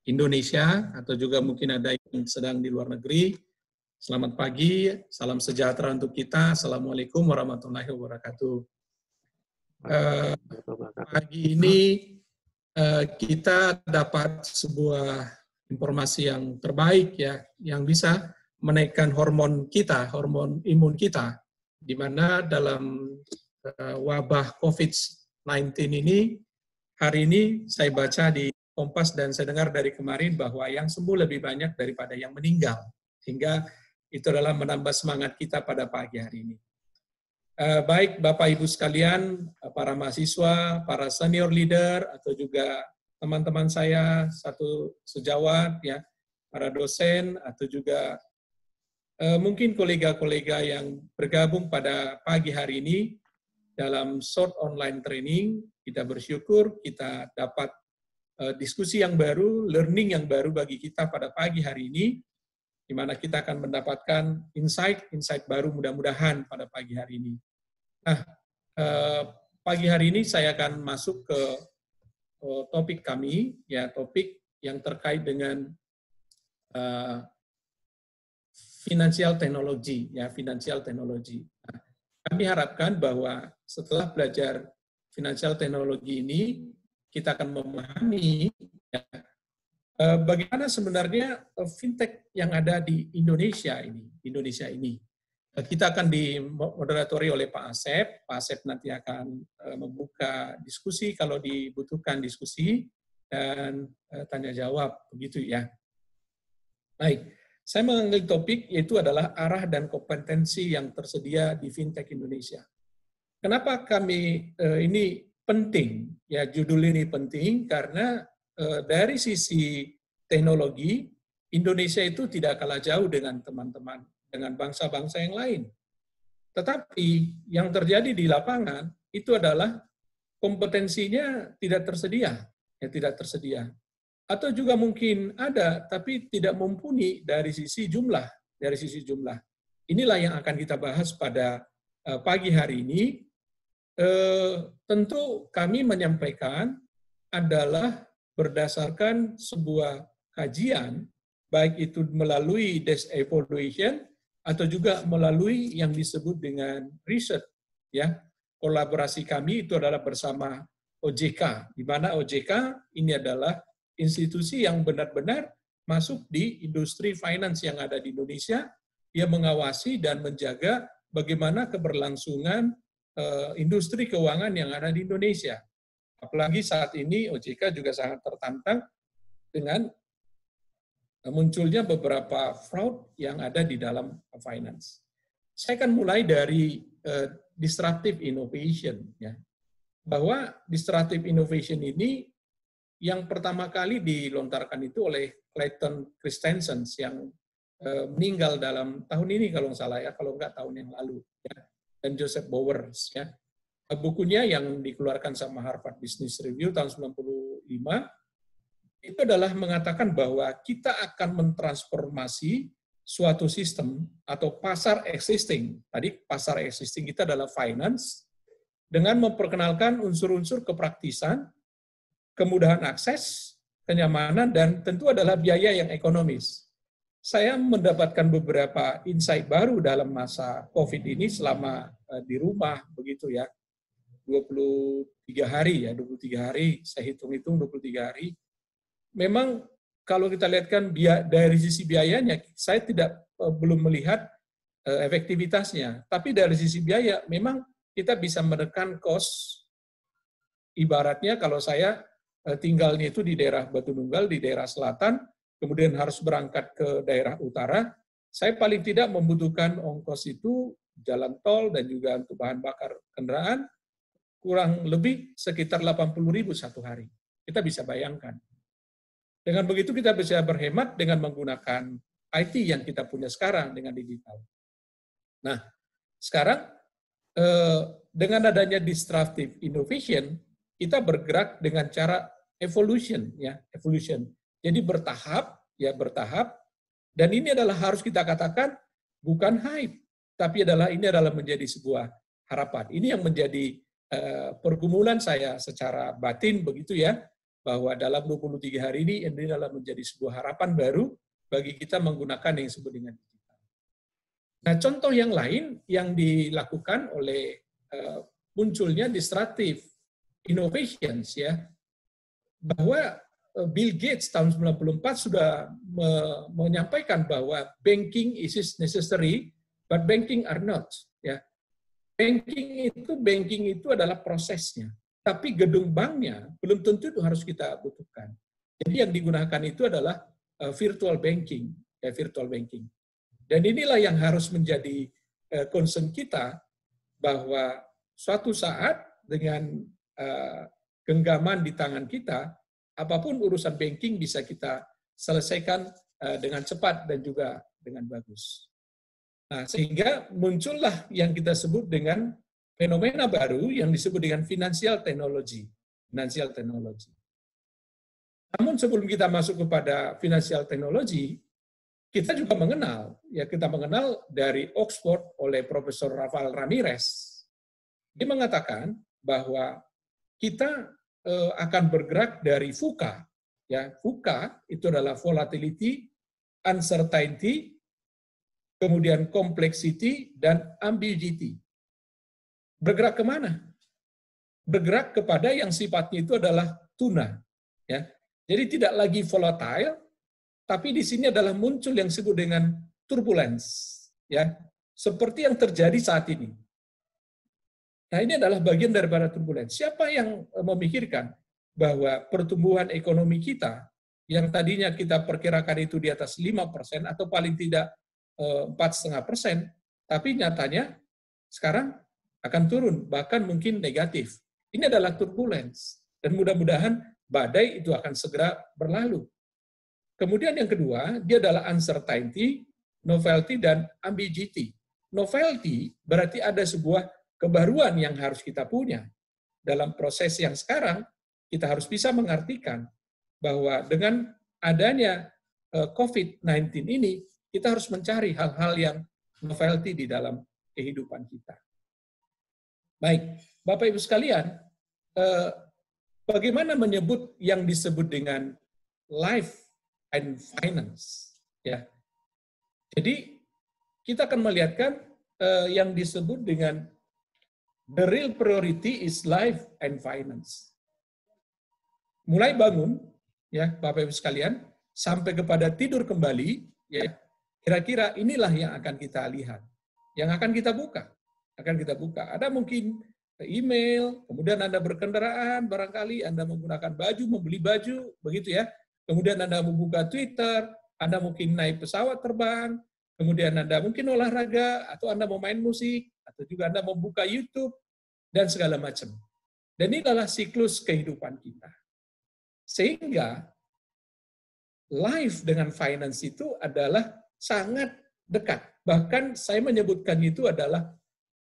Indonesia atau juga mungkin ada yang sedang di luar negeri. Selamat pagi, salam sejahtera untuk kita. Assalamualaikum warahmatullahi wabarakatuh. Pagi ini kita dapat sebuah informasi yang terbaik ya, yang bisa menaikkan hormon kita, hormon imun kita, di mana dalam wabah COVID-19 ini, hari ini saya baca di Kompas dan saya dengar dari kemarin bahwa yang sembuh lebih banyak daripada yang meninggal, sehingga itu adalah menambah semangat kita pada pagi hari ini. Baik Bapak Ibu sekalian, para mahasiswa, para senior leader, atau juga teman-teman saya satu sejawat, ya, para dosen, atau juga mungkin kolega-kolega yang bergabung pada pagi hari ini dalam short online training. Kita bersyukur kita dapat diskusi yang baru, learning yang baru bagi kita pada pagi hari ini, di mana kita akan mendapatkan insight baru mudah-mudahan pada pagi hari ini. Nah, pagi hari ini saya akan masuk ke topik kami, ya, topik yang terkait dengan financial technology, ya, financial technology. Nah, kami harapkan bahwa setelah belajar financial technology ini, kita akan memahami ya, bagaimana sebenarnya fintech yang ada di Indonesia ini. Kita akan dimoderatori oleh Pak Asep. Pak Asep nanti akan membuka diskusi kalau dibutuhkan diskusi dan tanya jawab, begitu ya. Baik, saya mengambil topik yaitu adalah arah dan kompetensi yang tersedia di fintech Indonesia. Kenapa kami ini penting? Ya, judul ini penting karena dari sisi teknologi, Indonesia itu tidak kalah jauh dengan teman-teman, dengan bangsa-bangsa yang lain. Tetapi yang terjadi di lapangan itu adalah kompetensinya tidak tersedia, ya, tidak tersedia. Atau juga mungkin ada, tapi tidak mumpuni dari sisi jumlah, Inilah yang akan kita bahas pada pagi hari ini. Tentu kami menyampaikan adalah berdasarkan sebuah kajian, baik itu melalui desk evaluation atau juga melalui yang disebut dengan riset, ya. Kolaborasi kami itu adalah bersama OJK, di mana OJK ini adalah institusi yang benar-benar masuk di industri finance yang ada di Indonesia. Dia mengawasi dan menjaga bagaimana keberlangsungan industri keuangan yang ada di Indonesia. Apalagi saat ini OJK juga sangat tertantang dengan munculnya beberapa fraud yang ada di dalam finance. Saya akan mulai dari disruptive innovation, ya. Bahwa disruptive innovation ini yang pertama kali dilontarkan itu oleh Clayton Christensen yang meninggal dalam tahun ini kalau nggak salah ya, kalau nggak tahun yang lalu, ya. Dan Joseph Bowers, ya. Bukunya yang dikeluarkan sama Harvard Business Review tahun 95 itu adalah mengatakan bahwa kita akan mentransformasi suatu sistem atau pasar existing. Tadi pasar existing kita adalah finance dengan memperkenalkan unsur-unsur kepraktisan, kemudahan akses, kenyamanan, dan tentu adalah biaya yang ekonomis. Saya mendapatkan beberapa insight baru dalam masa COVID ini selama di rumah, begitu ya. 23 hari ya, 23 hari, saya hitung-hitung 23 hari. Memang kalau kita lihat kan dari sisi biayanya, saya belum melihat efektivitasnya. Tapi dari sisi biaya, memang kita bisa menekan cost. Ibaratnya kalau saya tinggalnya itu di daerah Batu Nunggal, di daerah selatan, kemudian harus berangkat ke daerah utara, saya paling tidak membutuhkan ongkos itu jalan tol dan juga untuk bahan bakar kendaraan kurang lebih sekitar 80.000 satu hari. Kita bisa bayangkan. Dengan begitu kita bisa berhemat dengan menggunakan IT yang kita punya sekarang dengan digital. Nah, sekarang dengan adanya disruptive innovation, kita bergerak dengan cara evolution, ya, evolution. Jadi bertahap, dan ini adalah harus kita katakan bukan hype, tapi ini adalah menjadi sebuah harapan. Ini yang menjadi pergumulan saya secara batin begitu ya, bahwa dalam 23 hari ini adalah menjadi sebuah harapan baru bagi kita menggunakan yang disebut dengan digital. Nah, contoh yang lain yang dilakukan oleh munculnya disruptive innovations, ya, bahwa Bill Gates tahun 94 sudah menyampaikan bahwa banking is necessary, but banking are not. Ya, banking itu adalah prosesnya, tapi gedung banknya belum tentu itu harus kita butuhkan. Jadi yang digunakan itu adalah virtual banking, ya, virtual banking. Dan inilah yang harus menjadi concern kita, bahwa suatu saat dengan genggaman di tangan kita, apapun urusan banking bisa kita selesaikan dengan cepat dan juga dengan bagus. Nah, sehingga muncullah yang kita sebut dengan fenomena baru yang disebut dengan financial technology. Financial technology. Namun sebelum kita masuk kepada financial technology, kita juga mengenal, ya, kita mengenal dari Oxford oleh Profesor Rafael Ramirez. Dia mengatakan bahwa kita akan bergerak dari VUCA. Ya, VUCA itu adalah volatility, uncertainty, kemudian complexity, dan ambiguity. Bergerak kemana? Bergerak kepada yang sifatnya itu adalah tuna. Ya. Jadi tidak lagi volatile, tapi di sini adalah muncul yang disebut dengan turbulence. Ya. Seperti yang terjadi saat ini. Nah, ini adalah bagian daripada turbulence. Siapa yang memikirkan bahwa pertumbuhan ekonomi kita, yang tadinya kita perkirakan itu di atas 5% atau paling tidak 4,5%, tapi nyatanya sekarang akan turun, bahkan mungkin negatif. Ini adalah turbulence, dan mudah-mudahan badai itu akan segera berlalu. Kemudian yang kedua, dia adalah uncertainty, novelty, dan ambiguity. Novelty berarti ada sebuah kebaruan yang harus kita punya. Dalam proses yang sekarang, kita harus bisa mengartikan bahwa dengan adanya COVID-19 ini, kita harus mencari hal-hal yang novelty di dalam kehidupan kita. Baik, Bapak Ibu sekalian, bagaimana menyebut yang disebut dengan life and finance? Ya, jadi kita akan melihatkan yang disebut dengan the real priority is life and finance. Mulai bangun, ya Bapak Ibu sekalian, sampai kepada tidur kembali, ya, kira-kira inilah yang akan kita lihat, yang akan kita buka. Ada mungkin email, kemudian Anda berkendaraan, barangkali Anda menggunakan baju, membeli baju, begitu ya. Kemudian Anda membuka Twitter, Anda mungkin naik pesawat terbang, kemudian Anda mungkin olahraga, atau Anda mau main musik, atau juga Anda membuka YouTube, dan segala macam. Dan ini adalah siklus kehidupan kita. Sehingga life dengan finance itu adalah sangat dekat. Bahkan saya menyebutkan itu adalah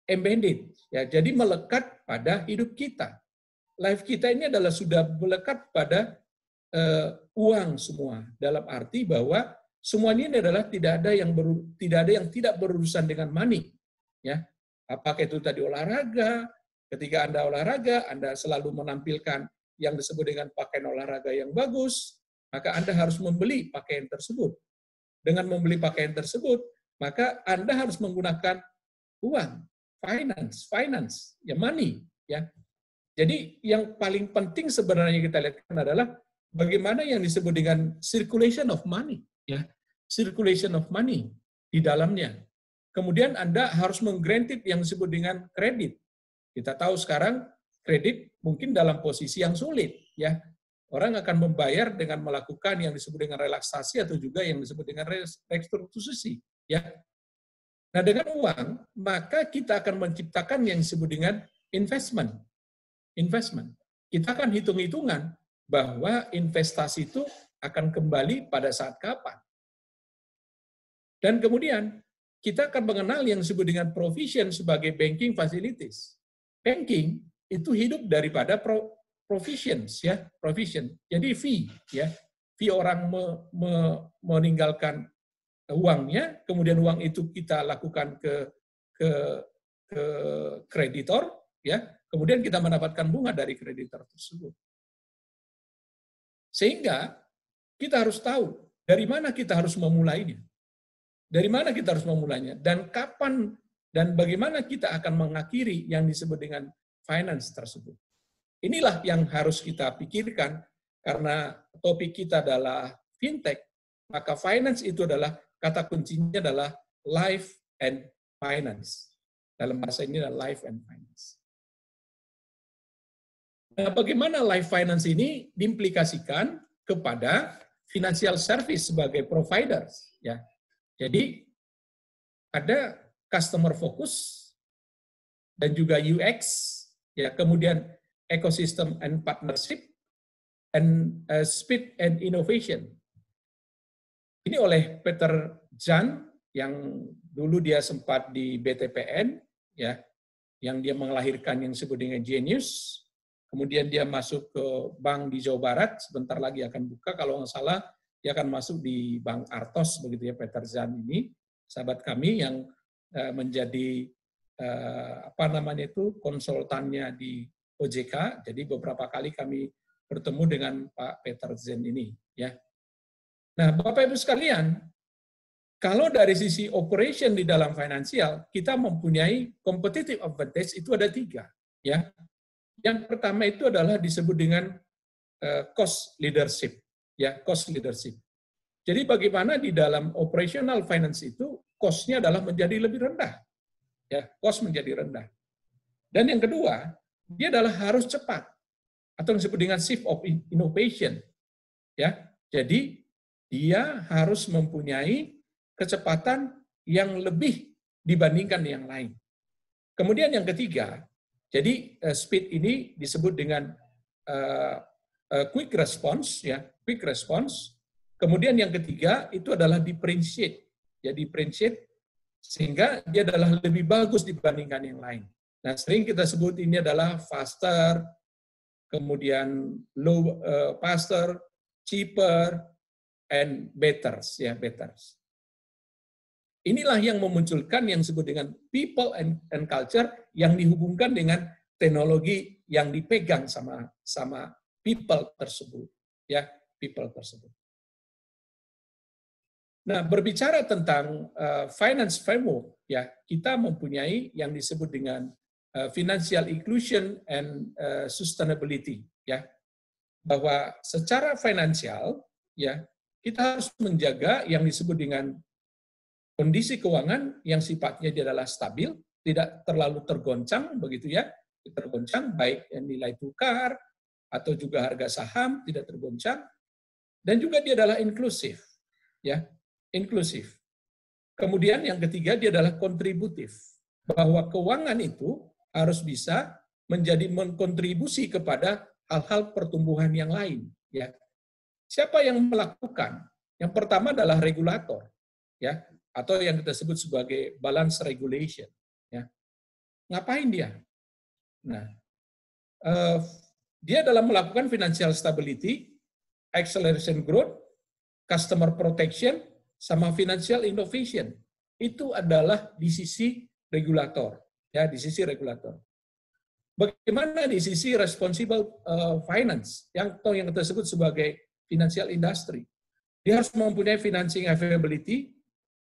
embedded. Ya, jadi melekat pada hidup kita. Life kita ini adalah sudah melekat pada uang semua. Dalam arti bahwa semuanya ini adalah tidak ada yang tidak berurusan dengan money. Ya, apakah itu tadi olahraga? Ketika Anda olahraga, Anda selalu menampilkan yang disebut dengan pakaian olahraga yang bagus, maka Anda harus membeli pakaian tersebut. Dengan membeli pakaian tersebut, maka Anda harus menggunakan uang, finance, ya money, ya. Jadi yang paling penting sebenarnya kita lihat adalah bagaimana yang disebut dengan circulation of money, ya. Circulation of money di dalamnya. Kemudian Anda harus menggranted yang disebut dengan kredit. Kita tahu sekarang kredit mungkin dalam posisi yang sulit, ya. Orang akan membayar dengan melakukan yang disebut dengan relaksasi atau juga yang disebut dengan restrukturisasi, ya. Nah, dengan uang, maka kita akan menciptakan yang disebut dengan investment. Kita akan hitung-hitungan bahwa investasi itu akan kembali pada saat kapan. Dan kemudian kita akan mengenal yang disebut dengan provision sebagai banking facilities. Banking itu hidup daripada provisions, ya, provision. Jadi fee, ya, fee orang meninggalkan uangnya, kemudian uang itu kita lakukan ke kreditor, ya, kemudian kita mendapatkan bunga dari kreditor tersebut. Sehingga kita harus tahu dari mana kita harus memulainya. Dari mana kita harus memulainya, dan kapan dan bagaimana kita akan mengakhiri yang disebut dengan finance tersebut. Inilah yang harus kita pikirkan, karena topik kita adalah fintech, maka finance itu adalah, kata kuncinya adalah life and finance. Dalam bahasa ini adalah life and finance. Nah, bagaimana life finance ini diimplikasikan kepada financial service sebagai providers, ya. Jadi ada customer focus dan juga UX, ya, kemudian ecosystem and partnership, and speed and innovation. Ini oleh Peter Zhan yang dulu dia sempat di BTPN, ya, yang dia melahirkan yang disebut dengan Genius. Kemudian dia masuk ke bank di Jawa Barat, sebentar lagi akan buka, kalau nggak salah dia akan masuk di Bank Artos, begitu ya, Peter Zhan ini, sahabat kami yang menjadi konsultannya di OJK. Jadi beberapa kali kami bertemu dengan Pak Peter Zhan ini, ya. Nah, Bapak Ibu sekalian, kalau dari sisi operation di dalam finansial, kita mempunyai competitive advantage itu ada 3, ya. Yang pertama itu adalah disebut dengan cost leadership. Ya, cost leadership. Jadi bagaimana di dalam operational finance itu cost-nya adalah menjadi lebih rendah. Ya, cost menjadi rendah. Dan yang kedua, dia adalah harus cepat atau yang disebut dengan shift of innovation. Ya, jadi dia harus mempunyai kecepatan yang lebih dibandingkan yang lain. Kemudian yang ketiga, jadi speed ini disebut dengan quick response, ya, quick response. Kemudian yang ketiga itu adalah differentiate, ya, differentiate sehingga dia adalah lebih bagus dibandingkan yang lain. Nah, sering kita sebut ini adalah faster, kemudian faster, cheaper, and better, ya, better. Inilah yang memunculkan yang disebut dengan people and culture yang dihubungkan dengan teknologi yang dipegang sama people tersebut, ya, people tersebut. Nah, berbicara tentang finance framework, ya, kita mempunyai yang disebut dengan financial inclusion and sustainability, ya, bahwa secara finansial, ya, kita harus menjaga yang disebut dengan kondisi keuangan yang sifatnya dia adalah stabil, tidak terlalu tergoncang, begitu ya, tergoncang baik nilai tukar atau juga harga saham tidak tergoncang, dan juga dia adalah inklusif, ya, inklusif. Kemudian yang ketiga dia adalah kontributif, bahwa keuangan itu harus bisa menjadi mengkontribusi kepada hal-hal pertumbuhan yang lain, ya. Siapa yang melakukan? Yang pertama adalah regulator, ya, atau yang kita sebut sebagai balance regulation, ya. Ngapain dia? Nah, dia dalam melakukan financial stability, acceleration growth, customer protection, sama financial innovation. Itu adalah di sisi regulator, ya, di sisi regulator. Bagaimana di sisi responsible finance, yang kita sebut sebagai financial industry? Dia harus mempunyai financing availability,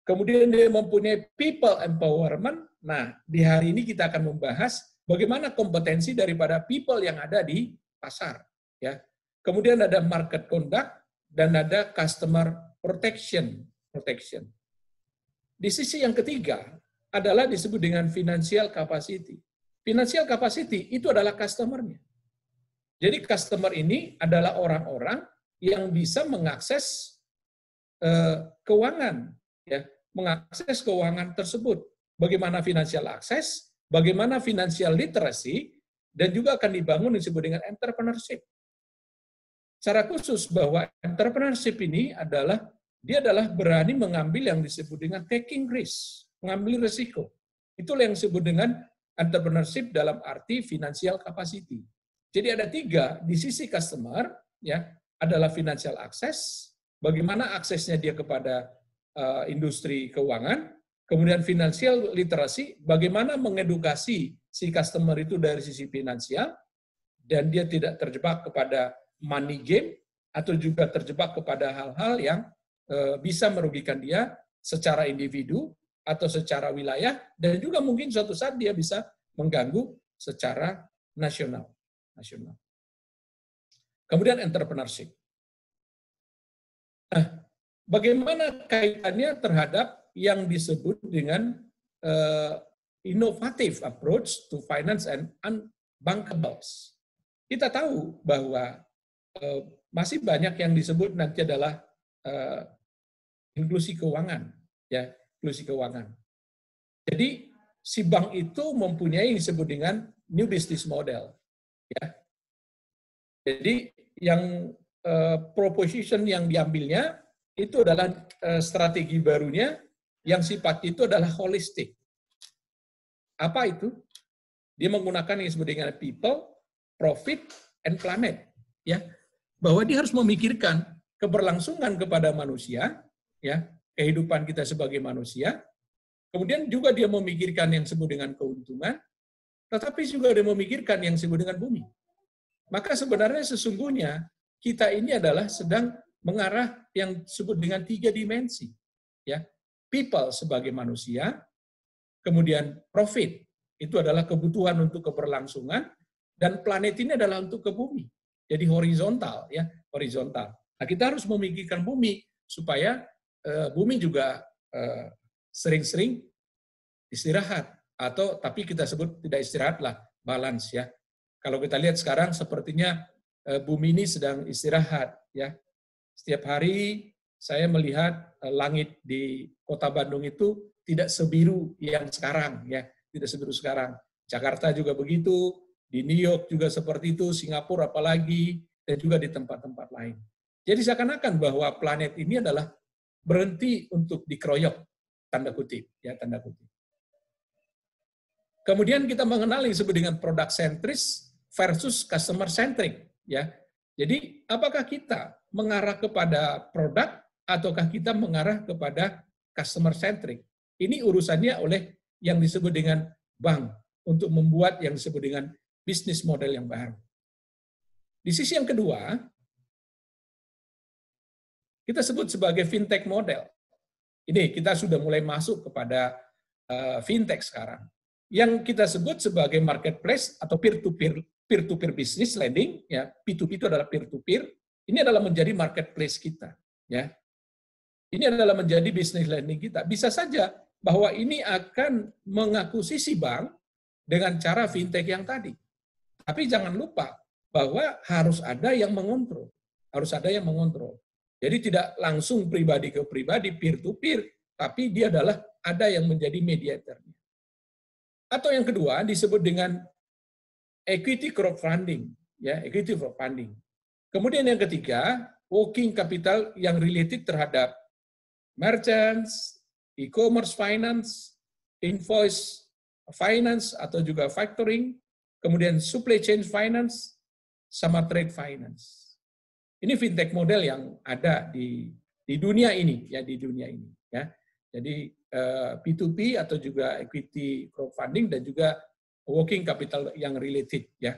kemudian dia mempunyai people empowerment. Nah, di hari ini kita akan membahas bagaimana kompetensi daripada people yang ada di pasar, ya. Kemudian ada market conduct dan ada customer protection. Di sisi yang ketiga adalah disebut dengan financial capacity. Financial capacity itu adalah customer-nya. Jadi customer ini adalah orang-orang yang bisa mengakses keuangan, ya, mengakses keuangan tersebut. Bagaimana financial access, bagaimana financial literacy, dan juga akan dibangun disebut dengan entrepreneurship. Secara khusus bahwa entrepreneurship ini adalah dia adalah berani mengambil yang disebut dengan taking risk, mengambil risiko. Itulah yang disebut dengan entrepreneurship dalam arti financial capacity. Jadi ada 3 di sisi customer, ya, adalah financial access, bagaimana aksesnya dia kepada industri keuangan, kemudian financial literacy, bagaimana mengedukasi si customer itu dari sisi finansial, dan dia tidak terjebak kepada money game, atau juga terjebak kepada hal-hal yang bisa merugikan dia secara individu atau secara wilayah, dan juga mungkin suatu saat dia bisa mengganggu secara nasional. Kemudian entrepreneurship. Nah, bagaimana kaitannya terhadap yang disebut dengan innovative approach to finance and unbankables? Kita tahu bahwa masih banyak yang disebut nanti adalah inklusi keuangan, ya, inklusi keuangan. Jadi si bank itu mempunyai yang disebut dengan new business model, ya. Jadi yang proposition yang diambilnya itu adalah strategi barunya yang sifatnya itu adalah holistik. Apa itu? Dia menggunakan yang disebut dengan people, profit, and planet, ya. Bahwa dia harus memikirkan keberlangsungan kepada manusia, ya, kehidupan kita sebagai manusia. Kemudian juga dia memikirkan yang disebut dengan keuntungan, tetapi juga dia memikirkan yang disebut dengan bumi. Maka sebenarnya sesungguhnya kita ini adalah sedang mengarah yang disebut dengan 3 dimensi, ya. People sebagai manusia, kemudian profit itu adalah kebutuhan untuk keberlangsungan, dan planet ini adalah untuk ke bumi. Jadi horizontal, ya, horizontal. Nah, kita harus memikirkan bumi supaya bumi juga sering-sering istirahat, atau tapi kita sebut tidak istirahat lah, balance, ya. Kalau kita lihat sekarang sepertinya bumi ini sedang istirahat, ya. Setiap hari saya melihat langit di Kota Bandung itu tidak sebiru yang sekarang, ya, tidak sebiru sekarang. Jakarta juga begitu, di New York juga seperti itu, Singapura apalagi, dan juga di tempat-tempat lain. Jadi seakan-akan bahwa planet ini adalah berhenti untuk dikeroyok, tanda kutip, ya, tanda kutip. Kemudian kita mengenal yang disebut dengan product centris versus customer centric, ya. Jadi apakah kita mengarah kepada produk ataukah kita mengarah kepada customer centric? Ini urusannya oleh yang disebut dengan bank untuk membuat yang disebut dengan bisnis model yang baru. Di sisi yang kedua, kita sebut sebagai fintech model. Ini kita sudah mulai masuk kepada fintech sekarang. Yang kita sebut sebagai marketplace atau peer-to-peer business lending, ya, P2P itu adalah peer-to-peer. Ini adalah menjadi marketplace kita, ya. Ini adalah menjadi business lending kita. Bisa saja bahwa ini akan mengakuisisi bank dengan cara fintech yang tadi. Tapi jangan lupa bahwa harus ada yang mengontrol. Harus ada yang mengontrol. Jadi tidak langsung pribadi ke pribadi, peer-to-peer, tapi dia adalah ada yang menjadi mediatornya. Atau yang kedua disebut dengan equity crowdfunding, ya, equity crowdfunding. Kemudian yang ketiga, working capital yang related terhadap merchants, e-commerce finance, invoice finance atau juga factoring, kemudian supply chain finance, sama trade finance. Ini fintech model yang ada di dunia ini, ya, di dunia ini, ya. Jadi P2P atau juga equity crowdfunding dan juga working capital yang related, ya.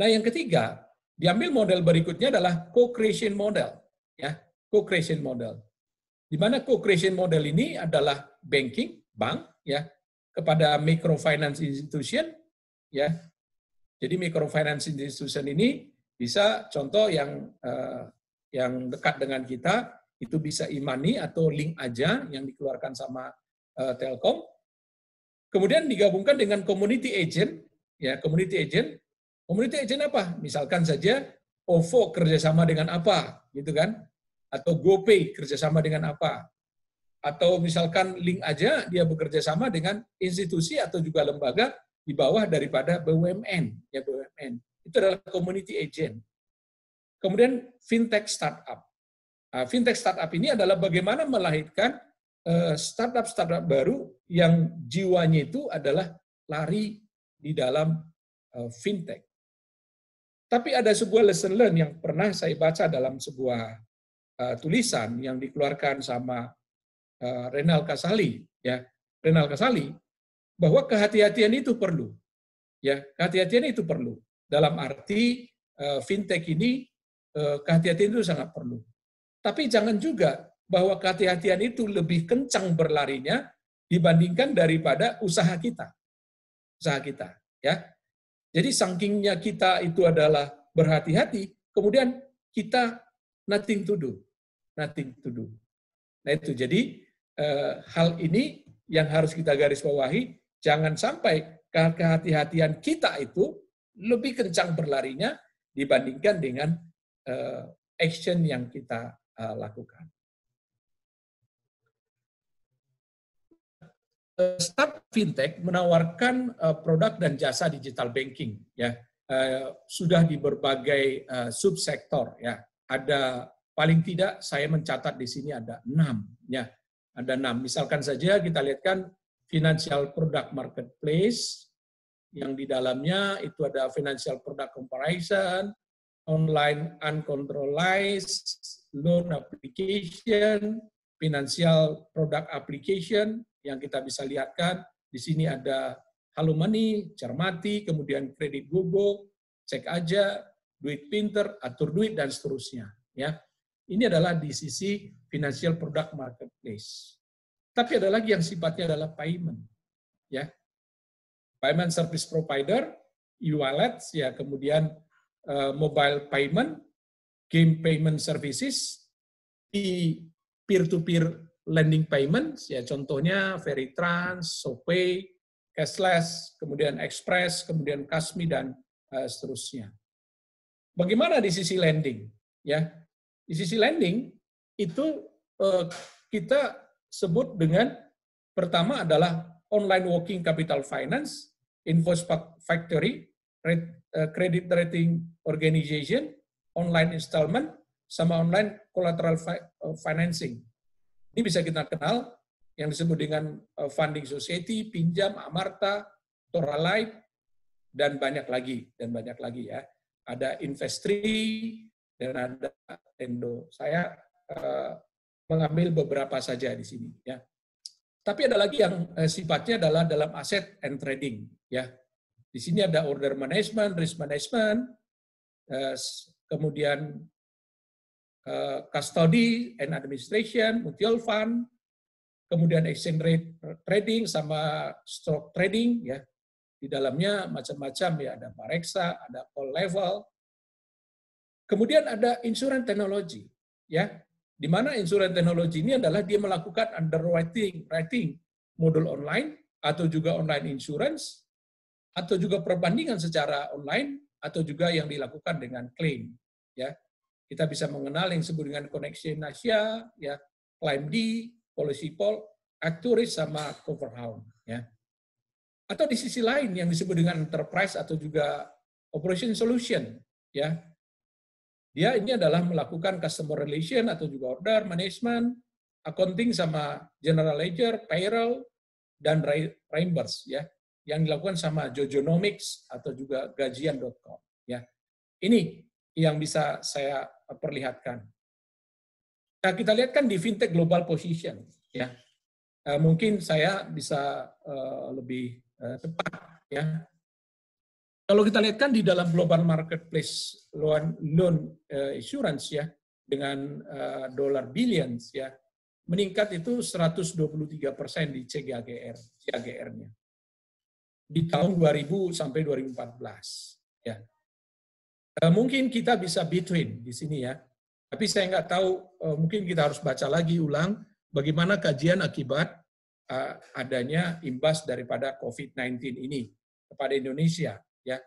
Nah, yang ketiga, diambil model berikutnya adalah co-creation model, ya, co-creation model. Di mana co-creation model ini adalah banking, bank, ya, kepada microfinance institution, ya. Jadi microfinance institution ini bisa contoh yang dekat dengan kita itu bisa e-money atau link aja yang dikeluarkan sama Telkom. Kemudian digabungkan dengan community agent, ya, community agent. Community agent apa? Misalkan saja OVO kerjasama dengan apa, gitu kan? Atau GoPay kerjasama dengan apa? Atau misalkan link aja dia bekerja sama dengan institusi atau juga lembaga di bawah daripada BUMN, ya, BUMN. Itu adalah community agent. Kemudian fintech startup. Nah, fintech startup ini adalah bagaimana melahirkan startup-startup baru yang jiwanya itu adalah lari di dalam fintech. Tapi ada sebuah lesson learn yang pernah saya baca dalam sebuah tulisan yang dikeluarkan sama Renal Kasali, ya, Renal Kasali, bahwa kehati-hatian itu perlu, ya, kehati-hatian itu perlu dalam arti fintech ini kehati-hatian itu sangat perlu. Tapi jangan juga bahwa kehati-hatian itu lebih kencang berlarinya dibandingkan daripada usaha kita. Usaha kita, ya. Jadi sakingnya kita itu adalah berhati-hati, kemudian kita nothing to do. Nothing to do. Nah itu, jadi hal ini yang harus kita garis bawahi, jangan sampai kehati-hatian kita itu lebih kencang berlarinya dibandingkan dengan action yang kita lakukan. Startup fintech menawarkan produk dan jasa digital banking, ya, sudah di berbagai subsektor, ya. Ada paling tidak saya mencatat di sini ada 6, ya, ada 6. Misalkan saja kita lihatkan financial product marketplace, yang di dalamnya itu ada financial product comparison, online uncontrolled loan application, financial product application, yang kita bisa lihatkan di sini ada Halo Money, Cermati, kemudian Kredit Gogo, Cek Aja, Duit Pinter, Atur Duit, dan seterusnya. Ya, ini adalah di sisi financial product marketplace. Tapi ada lagi yang sifatnya adalah payment, ya, payment service provider, e-wallets, ya, kemudian mobile payment, game payment services, di peer-to-peer lending payments, ya, contohnya Veritrans, SoPay, Cashless, kemudian Express, kemudian Kasmi, dan seterusnya. Bagaimana di sisi lending? Ya, di sisi lending itu kita sebut dengan pertama adalah online working capital finance, invoice factory, credit rating organization, online installment, sama online collateral financing. Ini bisa kita kenal yang disebut dengan funding society, pinjam, Amarta, Toralight, dan banyak lagi, ya. Ada Investri dan ada Tendo. Saya mengambil beberapa saja di sini, ya. Tapi ada lagi yang sifatnya adalah dalam asset and trading, ya. Di sini ada order management, risk management, kemudian custody and administration, mutual fund, kemudian exchange rate trading sama stock trading, ya. Di dalamnya macam-macam, ya, ada Pareksa, ada call level. Kemudian ada insurance technology, ya. Di mana insurance technology ini adalah dia melakukan underwriting modul online atau juga online insurance atau juga perbandingan secara online atau juga yang dilakukan dengan claim, ya. Kita bisa mengenal yang disebut dengan Connection Asia, ya, ClaimD, PolicyPol, Acturis, sama Coverhound, ya. Atau di sisi lain yang disebut dengan enterprise atau juga operation solution, ya. Dia ini adalah melakukan customer relation atau juga order management, accounting sama general ledger, payroll, dan reimburse, ya, yang dilakukan sama Jojonomics atau juga gajian.com, ya. Ini yang bisa saya perlihatkan. Nah, kita lihat kan di fintech global position, ya. Mungkin saya bisa lebih cepat, ya. Kalau kita lihat kan di dalam global marketplace loan insurance, ya, dengan dollar billions, ya, meningkat itu 123% di CAGR-nya di tahun 2000 sampai 2014, ya. Mungkin kita bisa between di sini, ya, tapi saya nggak tahu, mungkin kita harus baca lagi ulang bagaimana kajian akibat adanya imbas daripada COVID-19 ini kepada Indonesia, ya.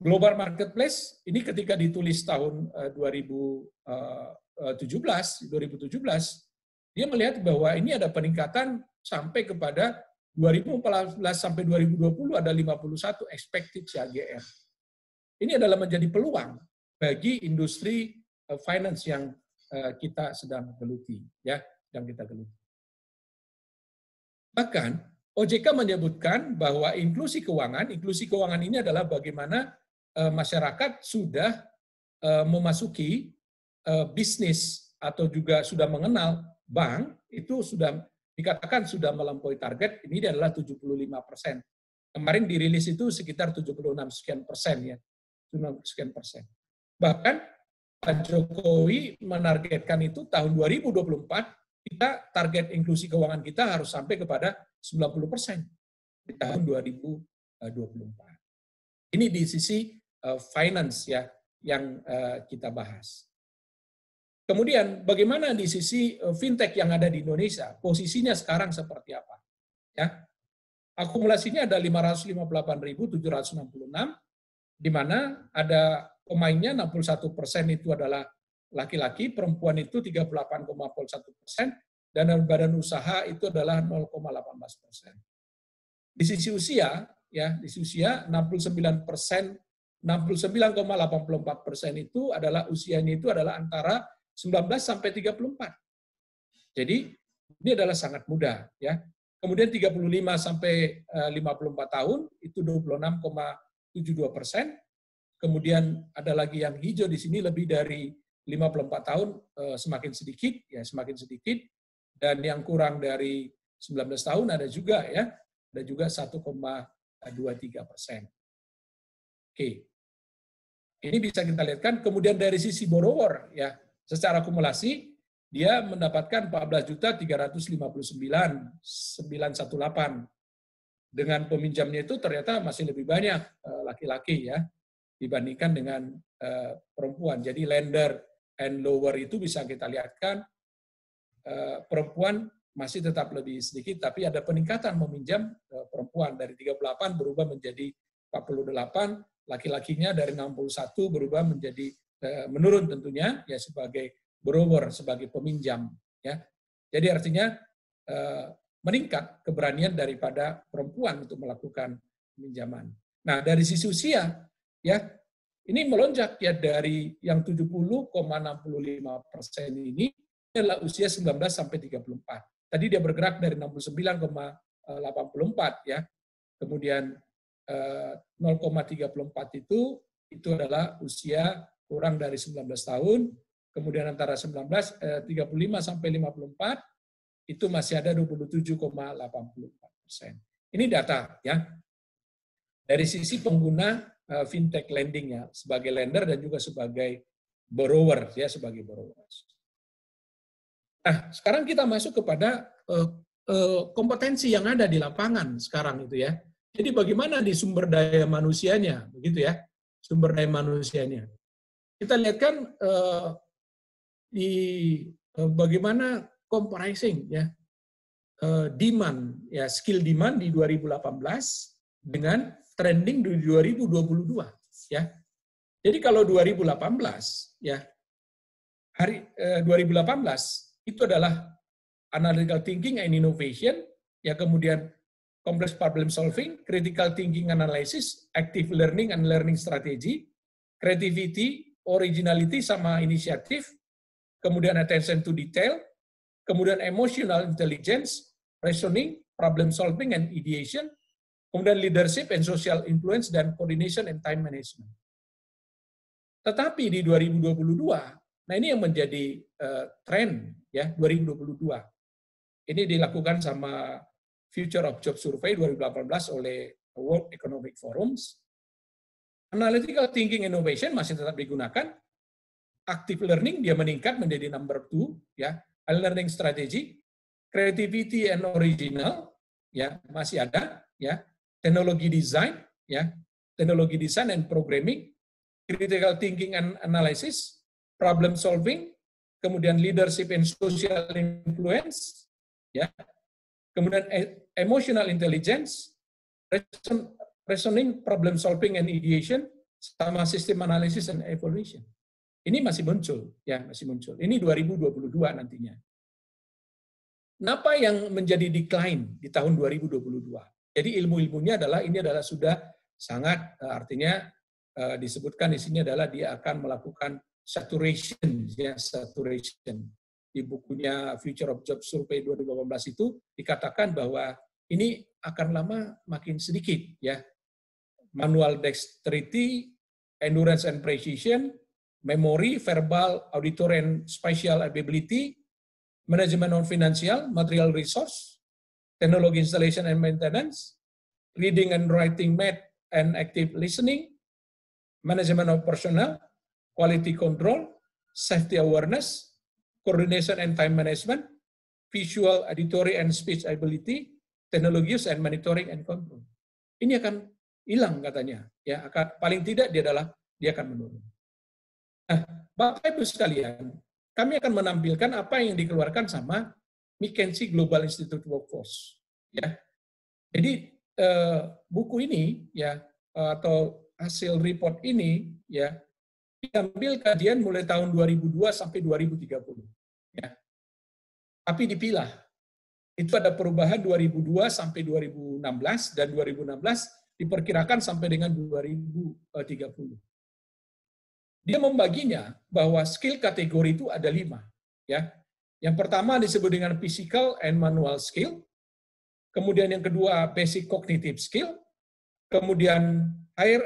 Global marketplace ini ketika ditulis tahun 2017, dia melihat bahwa ini ada peningkatan sampai kepada 2014 sampai 2020 ada 51 expected CAGR. Ini adalah menjadi peluang bagi industri finance yang kita sedang geluti, ya, yang kita geluti. Bahkan OJK menyebutkan bahwa inklusi keuangan ini adalah bagaimana masyarakat sudah memasuki bisnis atau juga sudah mengenal bank, itu sudah dikatakan sudah melampaui target, ini adalah 75%. Kemarin dirilis itu sekitar 76 sekian persen, ya. sekian persen. Bahkan Pak Jokowi menargetkan itu tahun 2024 kita target inklusi keuangan kita harus sampai kepada 90% di tahun 2024. Ini di sisi finance ya yang kita bahas. Kemudian bagaimana di sisi fintech yang ada di Indonesia? Posisinya sekarang seperti apa? Ya. Akumulasinya ada 558.766, di mana ada pemainnya 61% itu adalah laki-laki, perempuan itu 38,01%, dan badan usaha itu adalah 0,18%. Di sisi usia, ya, di sisi usia 69%, 69,84% itu adalah usianya itu adalah antara 19 sampai 34. Jadi ini adalah sangat muda, ya. Kemudian 35 sampai 54 tahun itu 26,72%. Kemudian ada lagi yang hijau di sini lebih dari 54 tahun semakin sedikit, ya semakin sedikit. Dan yang kurang dari 19 tahun ada juga ya, ada juga 1,23%. Oke, ini bisa kita lihat kan. Kemudian dari sisi borrower ya, secara akumulasi dia mendapatkan 14.359.918. Dengan peminjamnya itu ternyata masih lebih banyak laki-laki ya dibandingkan dengan perempuan. Jadi lender and lower itu bisa kita lihatkan perempuan masih tetap lebih sedikit, tapi ada peningkatan meminjam perempuan dari 38 berubah menjadi 48, laki-lakinya dari 61 berubah menjadi menurun tentunya ya sebagai borrower, sebagai peminjam ya. Jadi artinya meningkat keberanian daripada perempuan untuk melakukan peminjaman. Nah, dari sisi usia ya ini melonjak ya dari yang 70,65% ini adalah usia 19 sampai 34. Tadi dia bergerak dari 69,84 ya. Kemudian 0,34 itu adalah usia kurang dari 19 tahun. Kemudian antara 35 sampai 54 itu masih ada 27,84%. Ini data ya. Dari sisi pengguna fintech lending ya, sebagai lender dan juga sebagai borrower ya, sebagai borrower. Nah, sekarang kita masuk kepada kompetensi yang ada di lapangan sekarang itu ya. Jadi bagaimana di sumber daya manusianya, begitu ya, sumber daya manusianya. Kita lihat kan bagaimana comprising ya demand ya, skill demand di 2018 dengan trending di 2022 ya. Jadi kalau 2018 ya 2018 itu adalah analytical thinking and innovation ya, kemudian complex problem solving, critical thinking analysis, active learning and learning strategy, creativity, originality sama inisiatif, kemudian attention to detail, kemudian emotional intelligence, reasoning, problem solving and ideation, kemudian leadership and social influence dan coordination and time management. Tetapi di 2022, nah ini yang menjadi tren ya 2022. Ini dilakukan sama Future of Job Survey 2018 oleh World Economic Forums. Analytical thinking innovation masih tetap digunakan. Active learning dia meningkat menjadi number 2 ya. Learning strategy, creativity and original ya masih ada ya. Teknologi design ya. Teknologi design and programming, critical thinking and analysis, problem solving, kemudian leadership and social influence ya. Kemudian emotional intelligence, reasoning, problem solving and ideation, sama system analysis and evaluation. Ini masih muncul, ya masih muncul. Ini 2022 nantinya. Kenapa yang menjadi decline di tahun 2022? Jadi ilmu-ilmunya adalah ini adalah sudah sangat artinya disebutkan di sini adalah dia akan melakukan saturation, ya saturation. Di bukunya Future of Job Survey 2018 itu dikatakan bahwa ini akan lama makin sedikit, ya. Manual dexterity, endurance and precision, memory, verbal, auditory and spatial ability, management non financial, material resource, technology installation and maintenance, reading and writing math and active listening, management of personnel, quality control, safety awareness, coordination and time management, visual, auditory and speech ability, technology use and monitoring and control. Ini akan hilang katanya, ya akan paling tidak dia akan menurun. Nah, Bapak Ibu sekalian, kami akan menampilkan apa yang dikeluarkan sama McKinsey Global Institute Workforce. Ya, jadi buku ini ya atau hasil report ini ya diambil kajian mulai tahun 2002 sampai 2030. Ya. Tapi dipilah. Itu ada perubahan 2002 sampai 2016 dan 2016 diperkirakan sampai dengan 2030. Dia membaginya bahwa skill kategori itu ada 5. Ya. Yang pertama disebut dengan physical and manual skill. Kemudian yang kedua basic cognitive skill. Kemudian higher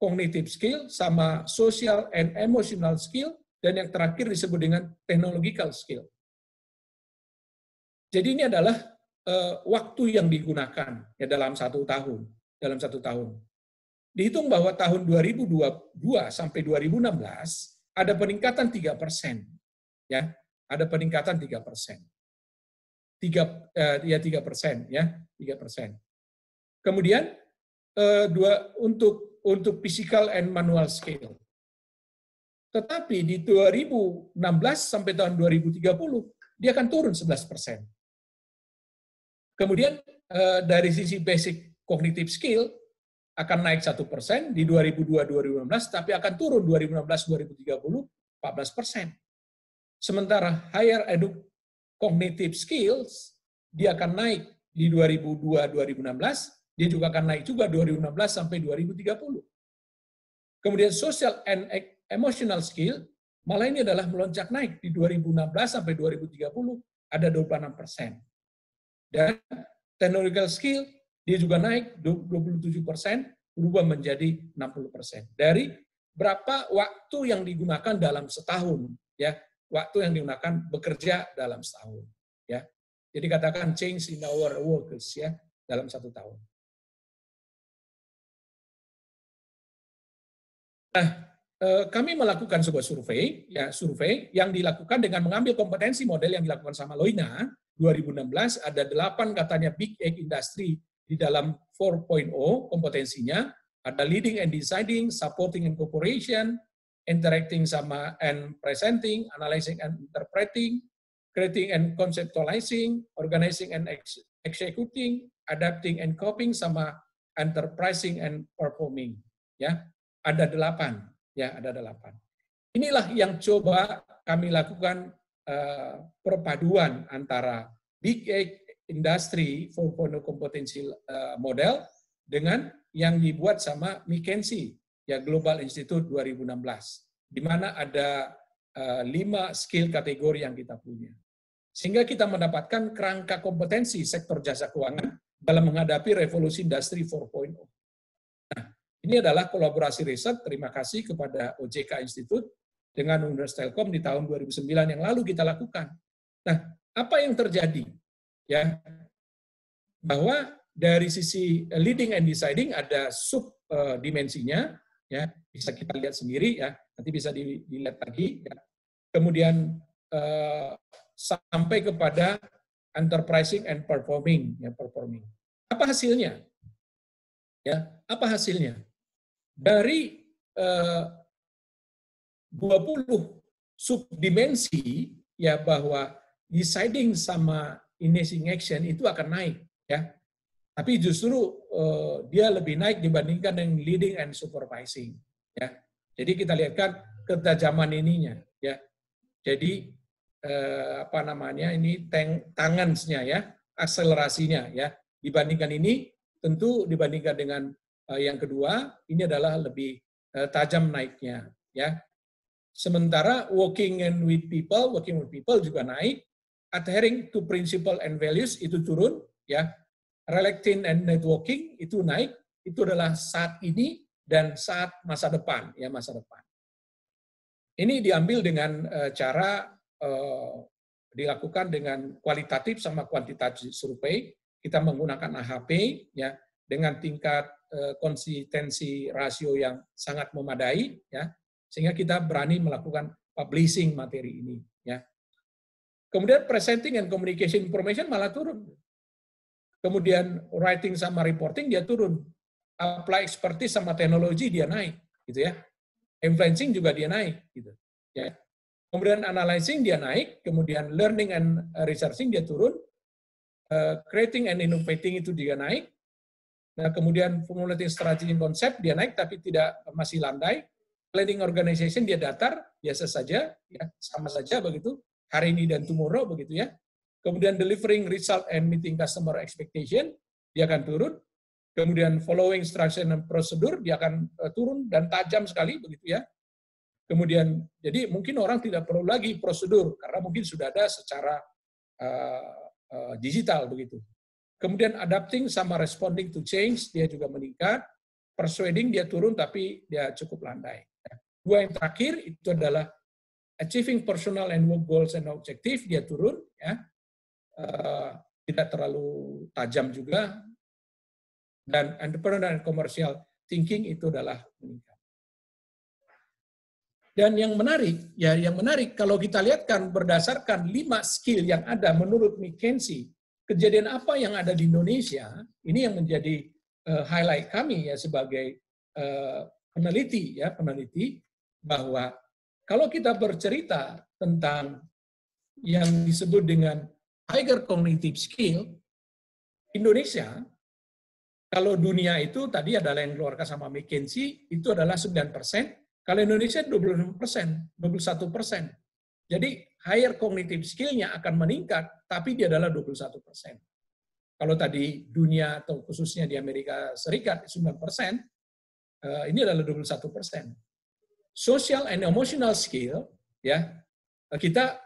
cognitive skill sama social and emotional skill. Dan yang terakhir disebut dengan technological skill. Jadi ini adalah waktu yang digunakan ya dalam 1 tahun. Dalam 1 tahun. Dihitung bahwa tahun 2022 sampai 2016 ada peningkatan 3%. Ya, ada peningkatan 3%. 3% ya, 3%. Kemudian untuk physical and manual skill. Tetapi di 2016 sampai tahun 2030 dia akan turun 11%. Kemudian dari sisi basic cognitive skill akan naik 1% di 2002-2016, tapi akan turun 2016-2030 14%. Sementara higher cognitive skills dia akan naik di 2002-2016, dia juga akan naik juga 2016 sampai 2030. Kemudian social and emotional skill malah ini adalah melonjak naik di 2016 sampai 2030 ada 26%. Dan technological skill dia juga naik 27%, berubah menjadi 60%. Dari berapa waktu yang digunakan dalam setahun, ya, waktu yang digunakan bekerja dalam setahun, ya. Jadi katakan change in our workers, ya, dalam 1 tahun. Nah, kami melakukan sebuah survei, ya, survei yang dilakukan dengan mengambil kompetensi model yang dilakukan sama Loina 2016, ada 8 katanya big egg industry di dalam 4.0 kompetensinya, ada leading and deciding, supporting and cooperation, interacting sama and presenting, analyzing and interpreting, creating and conceptualizing, organizing and executing, adapting and coping, sama enterprising and performing. Ya, ada 8. Ya, ada 8. Inilah yang coba kami lakukan perpaduan antara big egg industry 4.0 kompetensi model dengan yang dibuat sama McKinsey ya Global Institute 2016, di mana ada 5 skill kategori yang kita punya. Sehingga kita mendapatkan kerangka kompetensi sektor jasa keuangan dalam menghadapi revolusi industri 4.0. Nah, ini adalah kolaborasi riset, terima kasih kepada OJK Institute dengan Universitas Telkom di tahun 2009 yang lalu kita lakukan. Nah, apa yang terjadi? Ya, bahwa dari sisi leading and deciding ada sub dimensinya, ya bisa kita lihat sendiri ya, nanti bisa dilihat lagi. Ya. Kemudian sampai kepada enterprising and performing, ya performing. Apa hasilnya? Ya, apa hasilnya? Dari 20 subdimensi ya bahwa deciding sama initiating action itu akan naik ya. Tapi justru dia lebih naik dibandingkan dengan leading and supervising ya. Jadi kita lihatkan ketajaman ininya ya. Jadi apa namanya ini tangannya ya, akselerasinya ya. Dibandingkan ini tentu dibandingkan dengan yang kedua ini adalah lebih tajam naiknya ya. Sementara working with people juga naik. Adhering to principle and values itu turun, ya. Relating and networking itu naik, itu adalah saat ini dan saat masa depan, ya masa depan. Ini diambil dengan cara dilakukan dengan kualitatif sama kuantitatif survei. Kita menggunakan AHP, ya, dengan tingkat konsistensi rasio yang sangat memadai, ya, sehingga kita berani melakukan publishing materi ini. Ya. Kemudian presenting and communication information malah turun. Kemudian writing sama reporting dia turun. Apply expertise sama teknologi dia naik, gitu ya. Influencing juga dia naik, gitu. Ya. Kemudian analyzing dia naik, kemudian learning and researching dia turun, creating and innovating itu dia naik. Nah, kemudian formulating strategy konsep dia naik tapi tidak masih landai. Planning organization dia datar, biasa saja, ya, sama saja begitu. Hari ini dan tomorrow begitu ya. Kemudian delivering result and meeting customer expectation dia akan turun. Kemudian following structure and prosedur dia akan turun dan tajam sekali begitu ya. Kemudian jadi mungkin orang tidak perlu lagi prosedur karena mungkin sudah ada secara digital begitu. Kemudian adapting sama responding to change dia juga meningkat. Persuading dia turun tapi dia cukup landai. Dua yang terakhir itu adalah achieving personal and work goals and objective dia turun ya. Tidak terlalu tajam juga. Dan entrepreneurial and commercial thinking itu adalah meningkat. Dan yang menarik kalau kita lihatkan berdasarkan 5 skill yang ada menurut McKinsey, kejadian apa yang ada di Indonesia, ini yang menjadi highlight kami ya sebagai peneliti bahwa kalau kita bercerita tentang yang disebut dengan higher cognitive skill, Indonesia, kalau dunia itu tadi adalah yang dikeluarkan sama McKinsey, itu adalah 9%, kalau Indonesia 25%, 21%. Jadi higher cognitive skill-nya akan meningkat, tapi dia adalah 21%. Kalau tadi dunia atau khususnya di Amerika Serikat 9%, ini adalah 21%. Social and emotional skill, ya kita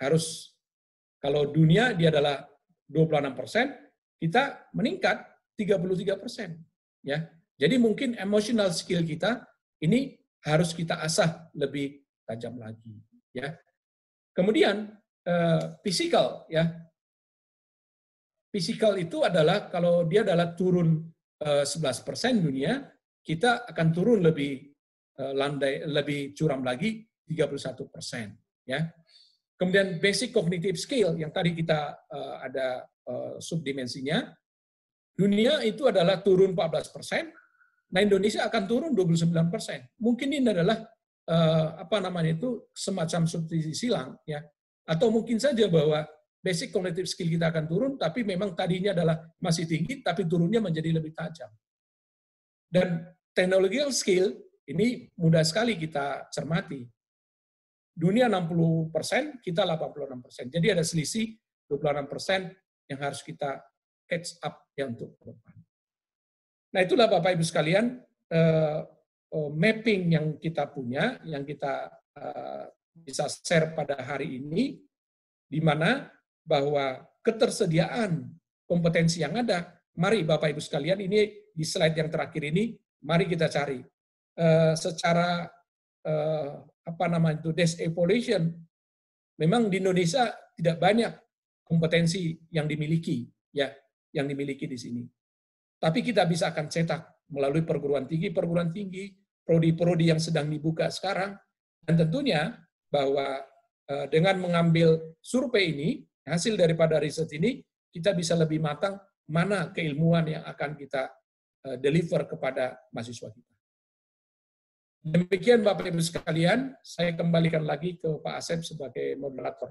harus, kalau dunia dia adalah 26%, kita meningkat 33%. Ya, jadi mungkin emotional skill kita ini harus kita asah lebih tajam lagi. Ya. Kemudian physical, ya. Physical itu adalah kalau dia adalah turun 11% dunia, kita akan turun lebih landai, lebih curam lagi 31%. Ya. Kemudian basic cognitive skill yang tadi kita ada subdimensinya, dunia itu adalah turun 14%, nah Indonesia akan turun 29%. Mungkin ini adalah semacam subsidi silang ya. Atau mungkin saja bahwa basic cognitive skill kita akan turun, tapi memang tadinya adalah masih tinggi, tapi turunnya menjadi lebih tajam. Dan technological skill ini mudah sekali kita cermati. Dunia 60%, kita 86%. Jadi ada selisih 26% yang harus kita catch up ya untuk ke depan. Nah itulah Bapak Ibu sekalian, mapping yang kita punya, yang kita bisa share pada hari ini, di mana bahwa ketersediaan kompetensi yang ada, mari Bapak Ibu sekalian, ini di slide yang terakhir ini, mari kita cari. Secara desk evaluation, memang di Indonesia tidak banyak kompetensi yang dimiliki, ya, yang dimiliki di sini. Tapi kita bisa akan cetak melalui perguruan tinggi, prodi-prodi yang sedang dibuka sekarang, dan tentunya bahwa dengan mengambil survei ini, hasil daripada riset ini, kita bisa lebih matang mana keilmuan yang akan kita deliver kepada mahasiswa kita. Demikian Bapak Ibu sekalian, saya kembalikan lagi ke Pak Asep sebagai moderator.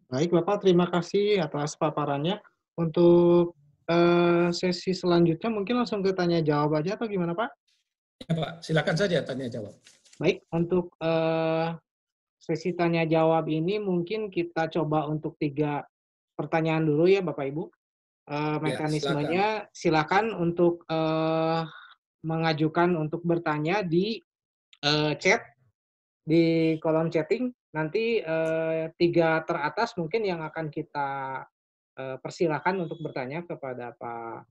Baik Bapak, terima kasih atas paparannya. Untuk sesi selanjutnya mungkin langsung ke tanya jawab aja atau gimana Pak? Ya Pak, silakan saja tanya jawab. Baik, untuk sesi tanya jawab ini mungkin kita coba untuk 3 pertanyaan dulu ya Bapak Ibu. Mekanismenya silakan untuk mengajukan untuk bertanya di chat, di kolom chatting. Nanti 3 teratas mungkin yang akan kita persilakan untuk bertanya kepada Pak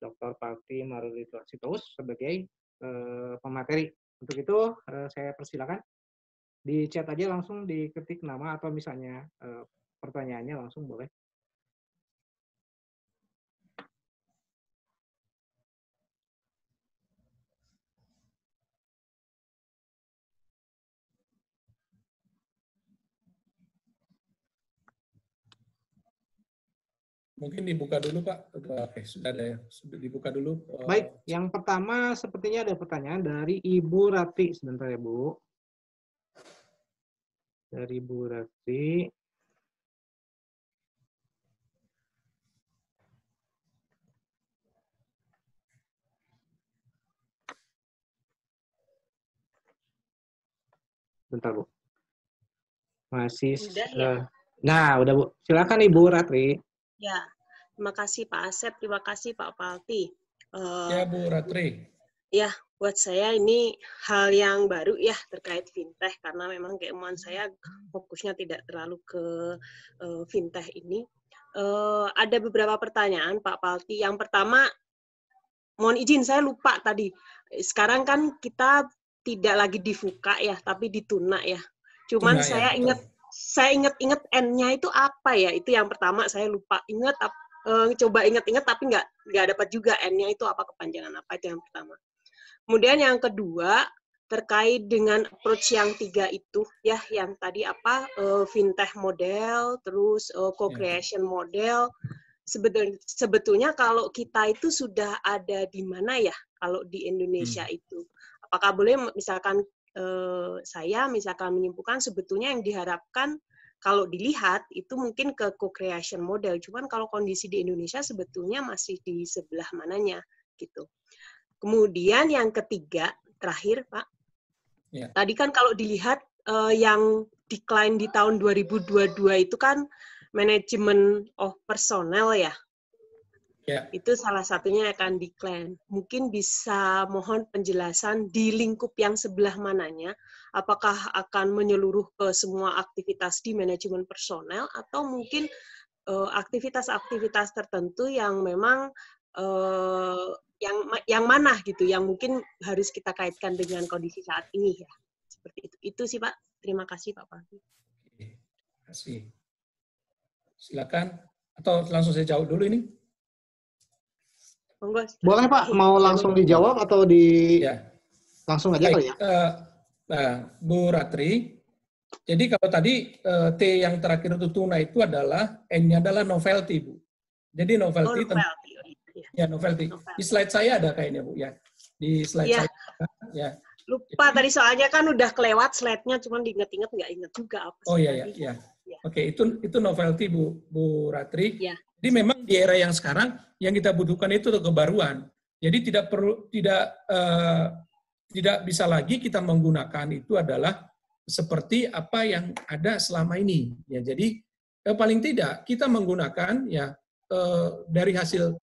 Dr. Palti Marulito Sitorus sebagai pemateri. Untuk itu saya persilakan di chat aja langsung diketik nama atau misalnya pertanyaannya langsung boleh. Mungkin dibuka dulu, Pak. Oke, sudah ada ya. Sudah dibuka dulu. Baik, yang pertama sepertinya ada pertanyaan dari Ibu Ratri. Sebentar ya, Bu. Dari Bu Ratri. Bentar, Bu. Masih. Udah ya? Nah, udah, Bu. Silakan Ibu Ratri. Ya, terima kasih Pak Asep, terima kasih Pak Palti. Ya, Bu Ratri. Ya, buat saya ini hal yang baru ya terkait fintech, karena memang keilmuan saya fokusnya tidak terlalu ke fintech ini. Ada beberapa pertanyaan Pak Palti. Yang pertama, mohon izin saya lupa tadi. Sekarang kan kita tidak lagi di FUKA ya, tapi di Tuna ya. Cuman Tuna, saya ya, ingat N-nya itu apa ya? Itu yang pertama saya lupa. Coba ingat-ingat tapi nggak dapat juga N-nya itu apa, kepanjangan apa, itu yang pertama. Kemudian yang kedua terkait dengan approach yang 3 itu ya, yang tadi apa, fintech model, terus co-creation model. Sebetulnya kalau kita itu sudah ada di mana ya kalau di Indonesia itu? Apakah boleh misalkan saya menyimpulkan sebetulnya yang diharapkan kalau dilihat itu mungkin ke co-creation model, cuman kalau kondisi di Indonesia sebetulnya masih di sebelah mananya gitu. Kemudian yang ketiga, terakhir Pak, tadi kan kalau dilihat yang decline di tahun 2022 itu kan manajemen personel ya. Itu salah satunya akan decline. Mungkin bisa mohon penjelasan di lingkup yang sebelah mananya, apakah akan menyeluruh ke semua aktivitas di manajemen personel atau mungkin aktivitas-aktivitas tertentu yang memang yang mana gitu, yang mungkin harus kita kaitkan dengan kondisi saat ini ya. Seperti itu. Itu sih Pak. Terima kasih Pak Palti. Terima kasih. Silakan. Atau langsung saya jawab dulu ini? Boleh Pak, mau langsung dijawab atau langsung aja kali ya? Nah, Bu Ratri, jadi kalau tadi T yang terakhir itu Tuna itu adalah N-nya adalah novelty, Bu. Jadi novelty. Novelty. Di slide saya ada kayaknya, Bu, ya. Di slide saya. Ya. Lupa tadi soalnya kan udah kelewat slide-nya, cuman diinget-inget nggak inget juga apa. Oh iya. Oke, itu novelty, Bu Ratri. Ya. Jadi memang di era yang sekarang yang kita butuhkan itu kebaruan. Jadi tidak bisa lagi kita menggunakan itu adalah seperti apa yang ada selama ini. Ya, jadi paling tidak kita menggunakan ya dari hasil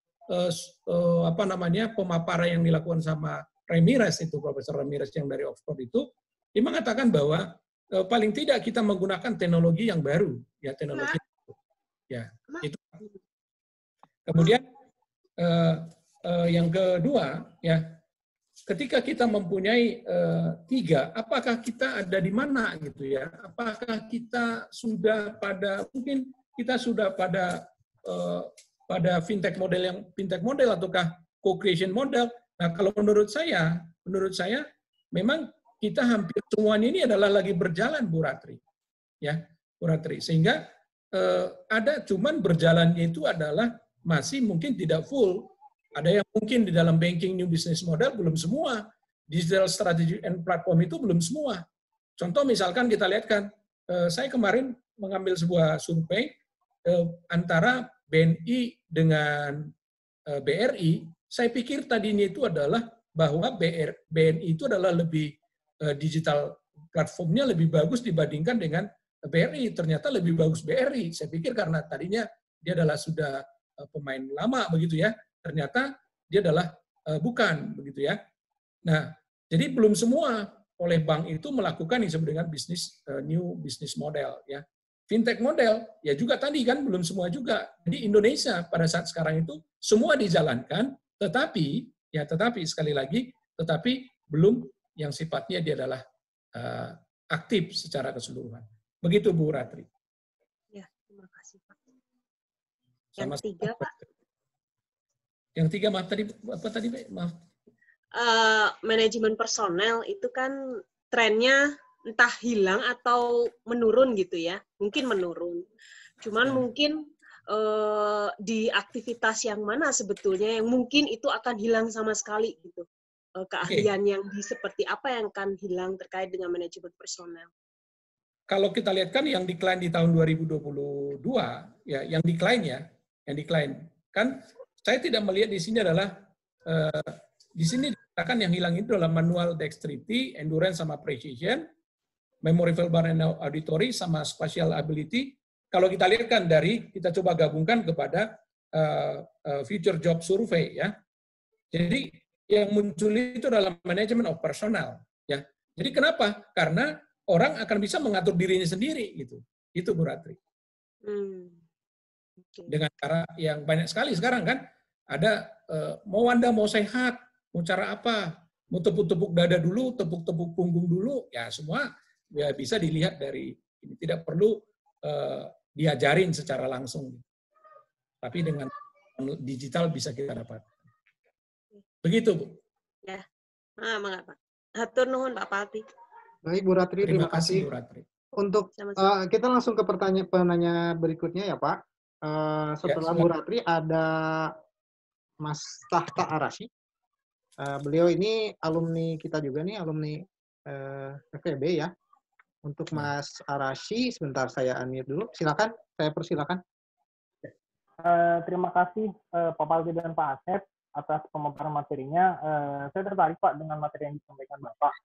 pemaparan yang dilakukan sama Ramirez itu, Profesor Ramirez yang dari Oxford itu, dia mengatakan bahwa paling tidak kita menggunakan teknologi yang baru, ya teknologi ya itu. Kemudian yang kedua, ya ketika kita mempunyai 3, apakah kita ada di mana gitu ya? Apakah kita sudah pada pada fintech model ataukah co-creation model? Nah, kalau menurut saya memang kita hampir semuanya ini adalah lagi berjalan, Bu Ratri, ya Bu Ratri. Sehingga ada cuman berjalannya itu adalah masih mungkin tidak full. Ada yang mungkin di dalam banking new business model belum semua. Digital strategy and platform itu belum semua. Contoh misalkan kita lihat kan, saya kemarin mengambil sebuah survei antara BNI dengan BRI. Saya pikir tadinya itu adalah bahwa BNI itu adalah lebih digital platformnya lebih bagus dibandingkan dengan BRI. Ternyata lebih bagus BRI. Saya pikir karena tadinya dia adalah sudah pemain lama begitu ya, ternyata dia adalah bukan begitu ya. Nah, jadi belum semua oleh bank itu melakukan yang disebut dengan new business model ya. Fintech model ya juga tadi kan belum semua juga. Jadi Indonesia pada saat sekarang itu semua dijalankan, tetapi sekali lagi belum yang sifatnya dia adalah aktif secara keseluruhan. Begitu Bu Ratri. Ya, terima kasih Pak. Yang tiga, Pak. Yang tiga, maaf tadi, apa tadi, maaf? Manajemen personel itu kan trennya entah hilang atau menurun gitu ya. Mungkin menurun. Cuman mungkin di aktivitas yang mana sebetulnya yang mungkin itu akan hilang sama sekali gitu. Keahlian yang seperti apa yang akan hilang terkait dengan manajemen personel. Kalau kita lihat kan yang decline di tahun 2022, ya yang decline kan saya tidak melihat di sini adalah di sini dikatakan yang hilang itu adalah manual dexterity, endurance sama precision, memory, verbal, and auditory sama spatial ability. Kalau kita lihat kan kita coba gabungkan kepada future job survey ya. Jadi yang muncul itu adalah manajemen of personnel ya. Jadi kenapa? Karena orang akan bisa mengatur dirinya sendiri gitu. Itu Bu Ratri. Dengan cara yang banyak sekali sekarang kan ada mau Anda mau sehat, mau cara apa? Mau tepuk-tepuk dada dulu, tepuk-tepuk punggung dulu, ya semua ya bisa dilihat dari ini, tidak perlu diajarin secara langsung. Tapi dengan digital bisa kita dapat. Begitu, Bu. Ya. Mangga, Pak. Hatur nuhun, Pak Palti. Baik, Bu Ratri, terima kasih. Bu Ratri. Untuk kita langsung ke penanya berikutnya ya, Pak. Setelah Bu Ratri ada Mas Tahta Arashi. Beliau ini alumni kita juga nih, alumni FEB ya. Untuk Mas Arashi, sebentar saya unmute dulu. Silakan, saya persilakan. Terima kasih Pak Palti dan Pak Asep atas pemaparan materinya. Saya tertarik Pak dengan materi yang disampaikan Bapak.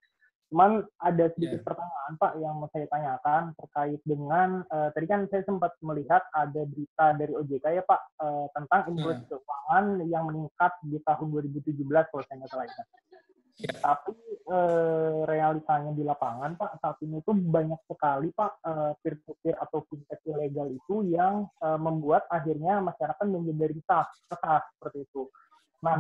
Cuman ada sedikit pertanyaan Pak yang mau saya tanyakan terkait dengan tadi kan saya sempat melihat ada berita dari OJK ya Pak tentang inklusi keuangan yang meningkat di tahun 2017 kalau saya nggak salah ingat. Tapi realitanya di lapangan Pak saat ini tuh banyak sekali Pak peer-to-peer atau fintech ilegal itu yang membuat akhirnya masyarakat menjadi resah seperti itu. Nah,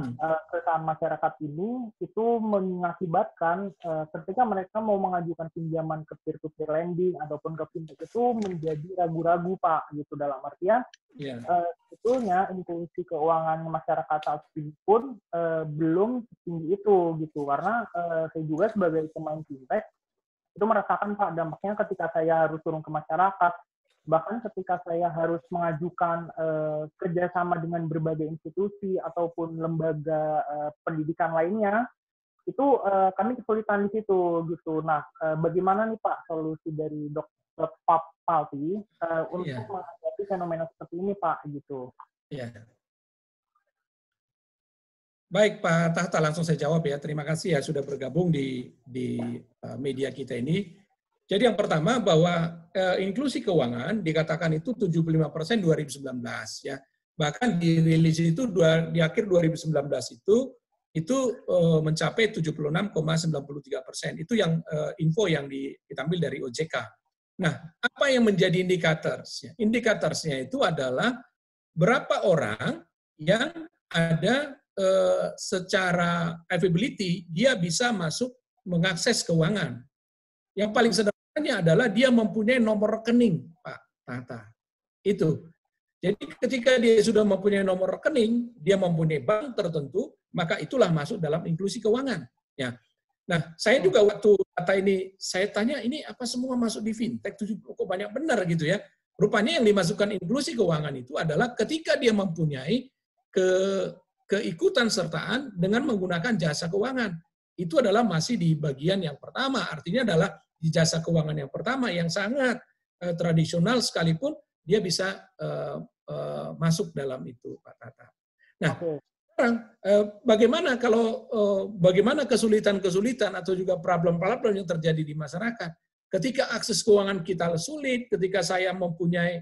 keresahan masyarakat ini itu mengakibatkan ketika mereka mau mengajukan pinjaman ke peer-to-peer lending ataupun ke fintech itu menjadi ragu-ragu Pak, gitu dalam artian sebetulnya inklusi keuangan masyarakat saat ini pun belum setinggi itu gitu, karena saya juga sebagai pemain fintech itu merasakan Pak dampaknya ketika saya harus turun ke masyarakat. Bahkan ketika saya harus mengajukan kerjasama dengan berbagai institusi ataupun lembaga pendidikan lainnya, itu kami kesulitan di situ gitu. Nah, bagaimana nih Pak solusi dari Dr. Palti untuk menghadapi fenomena seperti ini Pak gitu? Baik Pak Tahta, langsung saya jawab ya. Terima kasih ya sudah bergabung di media kita ini. Jadi yang pertama bahwa inklusi keuangan dikatakan itu 75% 2019 ya. Bahkan di rilis itu di akhir 2019 itu mencapai 76,93%. Itu yang info yang diambil dari OJK. Nah, apa yang menjadi indikatorsnya? Indikatorsnya itu adalah berapa orang yang ada secara availability dia bisa masuk mengakses keuangan. Yang paling sederhananya adalah dia mempunyai nomor rekening, Pak Tahta. Itu. Jadi ketika dia sudah mempunyai nomor rekening, dia mempunyai bank tertentu, maka itulah masuk dalam inklusi keuangan. Ya. Nah, saya juga waktu kata ini, saya tanya ini apa semua masuk di fintech, kok banyak benar gitu ya. Rupanya yang dimasukkan inklusi keuangan itu adalah ketika dia mempunyai keikutan sertaan dengan menggunakan jasa keuangan. Itu adalah masih di bagian yang pertama, artinya adalah di jasa keuangan yang pertama yang sangat tradisional sekalipun dia bisa masuk dalam itu, Pak Tata. Nah, sekarang bagaimana kesulitan-kesulitan atau juga problem-problem yang terjadi di masyarakat ketika akses keuangan kita sulit, ketika saya mempunyai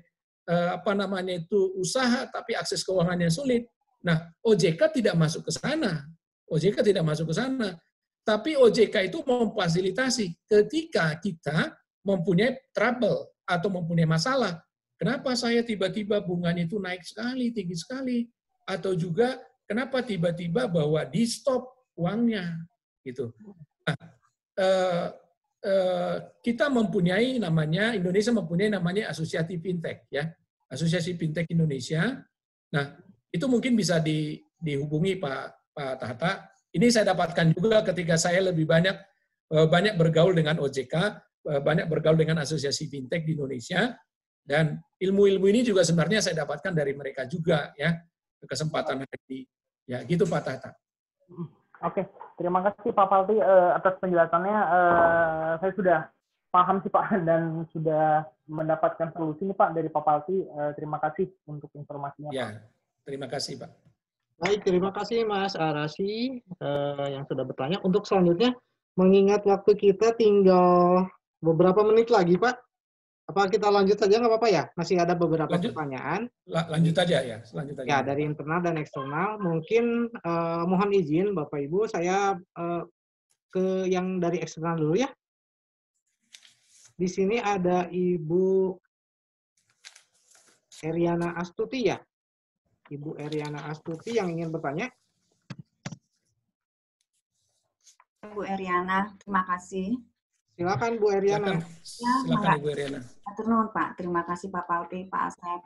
usaha tapi akses keuangannya sulit. Nah, OJK tidak masuk ke sana. OJK tidak masuk ke sana. Tapi OJK itu memfasilitasi ketika kita mempunyai trouble atau mempunyai masalah. Kenapa saya tiba-tiba bunganya itu naik sekali, tinggi sekali? Atau juga kenapa tiba-tiba bahwa di stop uangnya? Gitu. Nah, kita mempunyai Indonesia mempunyai namanya Asosiasi Fintech, ya, Asosiasi Fintech Indonesia. Nah, itu mungkin bisa dihubungi Pak Tahta. Ini saya dapatkan juga ketika saya lebih banyak bergaul dengan OJK, banyak bergaul dengan Asosiasi Fintech di Indonesia. Dan ilmu-ilmu ini juga sebenarnya saya dapatkan dari mereka juga ya, kesempatan hari ini. Ya, gitu Pak Tata. Oke, terima kasih Pak Palti atas penjelasannya. Saya sudah paham sih Pak dan sudah mendapatkan solusi nih Pak dari Pak Palti. Terima kasih untuk informasinya. Ya, terima kasih Pak. Baik, terima kasih Mas Arasi yang sudah bertanya. Untuk selanjutnya, mengingat waktu kita tinggal beberapa menit lagi Pak. Apa kita lanjut saja nggak apa-apa ya? Masih ada beberapa pertanyaan. Lanjut aja ya, lanjut aja. Ya, dari internal dan eksternal. Mungkin mohon izin Bapak Ibu, saya ke yang dari eksternal dulu ya. Di sini ada Ibu Eriana Astuti ya. Ibu Eriana Astuti yang ingin bertanya. Bu Eriana, terima kasih. Silakan Bu Eriana. Silakan Ibu Eriana. Turun Pak, terima kasih Pak Palti, Pak Asep.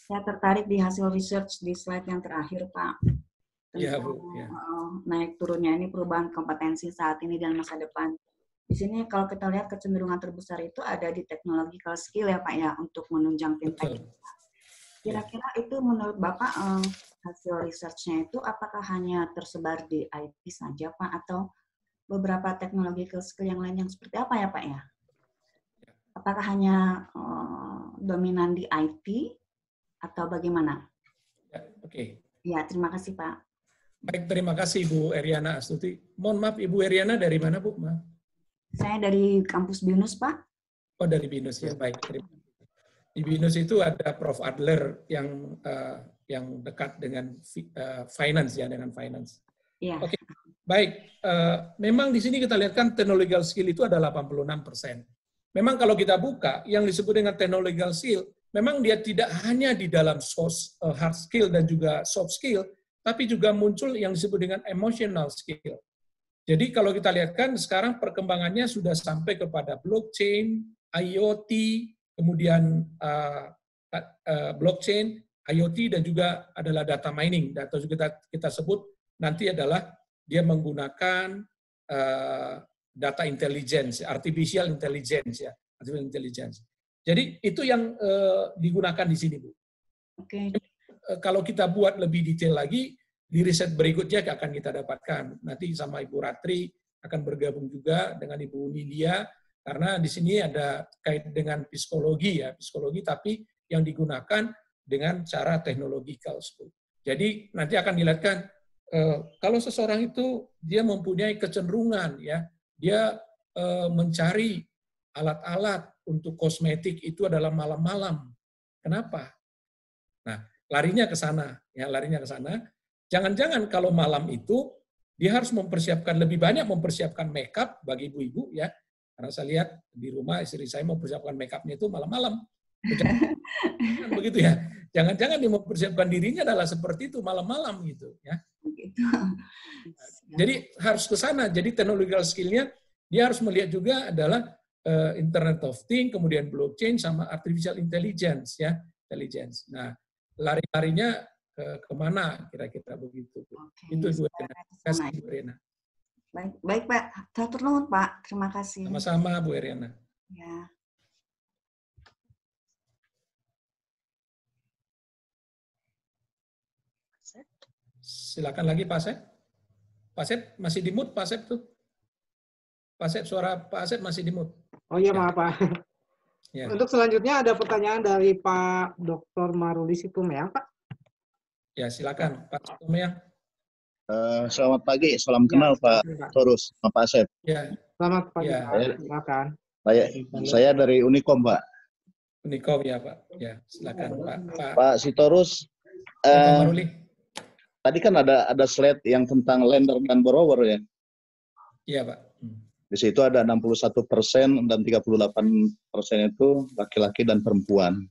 Saya tertarik di hasil research di slide yang terakhir Pak. Iya Bu. Ya. Naik turunnya ini perubahan kompetensi saat ini dan masa depan. Di sini kalau kita lihat kecenderungan terbesar itu ada di technological skill ya Pak ya, untuk menunjang fintech. Kira-kira itu menurut Bapak hasil research-nya itu apakah hanya tersebar di IT saja Pak, atau beberapa technological skill yang lain yang seperti apa ya Pak ya? Apakah hanya dominan di IT atau bagaimana? Ya, oke. Ya, terima kasih Pak. Baik, terima kasih Bu Eriana Astuti. Mohon maaf Ibu Eriana dari mana Bu? Maaf. Saya dari kampus BINUS Pak. Oh dari BINUS ya, baik. Di BINUS itu ada Prof. Adler yang dekat dengan finance ya, dengan finance. Ya. Oke, baik. Memang di sini kita lihat kan technological skill itu ada 86%. Memang kalau kita buka, yang disebut dengan technological skill, memang dia tidak hanya di dalam hard skill dan juga soft skill, tapi juga muncul yang disebut dengan emotional skill. Jadi kalau kita lihat kan sekarang perkembangannya sudah sampai kepada blockchain, IoT, kemudian blockchain, IoT, dan juga adalah data mining. Data juga kita sebut nanti adalah dia menggunakan data intelligence, artificial intelligence ya, artificial intelligence. Jadi itu yang digunakan di sini Bu. Oke. Kalau kita buat lebih detail lagi, di riset berikutnya akan kita dapatkan. Nanti sama Ibu Ratri akan bergabung juga dengan Ibu Nidia, karena di sini ada kait dengan psikologi ya, psikologi tapi yang digunakan dengan cara teknologikal. Jadi nanti akan dilihatkan kalau seseorang itu dia mempunyai kecenderungan ya, dia mencari alat-alat untuk kosmetik itu adalah malam-malam. Kenapa? Nah, larinya ke sana, ya larinya ke sana. Jangan-jangan kalau malam itu dia harus mempersiapkan lebih banyak mempersiapkan makeup bagi ibu-ibu ya. Karena saya lihat di rumah istri saya mempersiapkan makeupnya itu malam-malam. Begitu ya. Jangan-jangan dia mempersiapkan dirinya adalah seperti itu malam-malam gitu ya. Jadi harus ke sana. Jadi technological skill-nya dia harus melihat juga adalah Internet of Things, kemudian blockchain sama artificial intelligence ya, intelligence. Nah, lari-larinya kemana kira-kira begitu. Oke, Itu Bu Rena. Terima kasih Bu Rena. Baik Pak. Hatur nuhun Pak. Terima kasih. Sama-sama Bu Rena. Ya. Silakan lagi Pak Asep. Pak Asep masih di mute Pak Asep tuh. Pak Asep, suara Pak Asep masih di mute. Oh iya, maaf Pak. Ya. Untuk selanjutnya ada pertanyaan dari Pak Dr. Maruli Situmeyang, Pak. Ya, silakan Pak Situmeyang. Selamat pagi, salam kenal Pak Torus, Pak Asep. Ya. Selamat pagi Ya. Pak, silakan. Saya dari Unikom Pak. Unikom ya Pak. Ya, silakan Pak. Pak Sitorus, Pak Maruli. tadi kan ada slide yang tentang lender dan borrower ya. Iya Pak. Di situ ada 61% dan 38% itu laki-laki dan perempuan.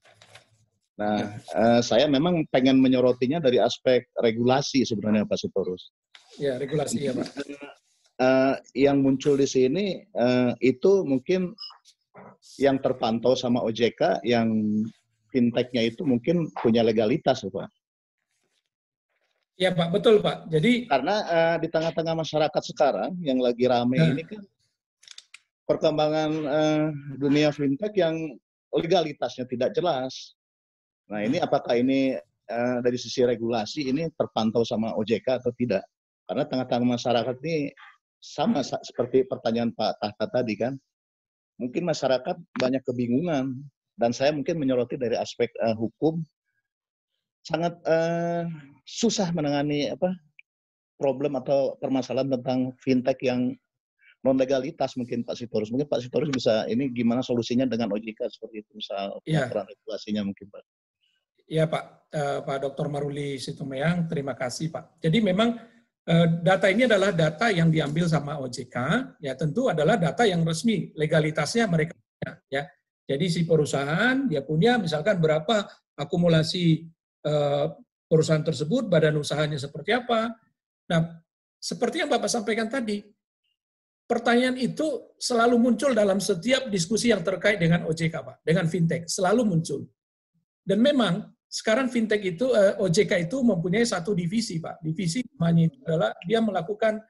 Nah, saya memang pengen menyorotinya dari aspek regulasi sebenarnya Pak Sitorus. Ya, regulasi ya Pak. Yang muncul di sini itu mungkin yang terpantau sama OJK, yang fintech-nya itu mungkin punya legalitas Pak. Ya Pak, betul Pak. Jadi karena di tengah-tengah masyarakat sekarang yang lagi rame ini kan perkembangan dunia fintech yang legalitasnya tidak jelas. Nah, ini apakah ini dari sisi regulasi ini terpantau sama OJK atau tidak? Karena tengah-tengah masyarakat ini sama seperti pertanyaan Pak Tahta tadi kan. Mungkin masyarakat banyak kebingungan, dan saya mungkin menyoroti dari aspek hukum, sangat susah menangani problem atau permasalahan tentang fintech yang non legalitas. Mungkin Pak Sitorus bisa ini gimana solusinya dengan OJK seperti itu, misal pengaturan regulasinya mungkin Pak. Iya Pak, Pak Dr. Maruli Situmorang, terima kasih Pak. Jadi memang data ini adalah data yang diambil sama OJK, ya tentu adalah data yang resmi, legalitasnya mereka punya, ya. Jadi si perusahaan dia punya misalkan berapa akumulasi perusahaan tersebut, badan usahanya seperti apa. Nah, seperti yang Bapak sampaikan tadi, pertanyaan itu selalu muncul dalam setiap diskusi yang terkait dengan OJK, Pak, dengan fintech, selalu muncul. Dan memang sekarang fintech itu, OJK itu mempunyai satu divisi, Pak. Divisi namanya itu adalah dia melakukan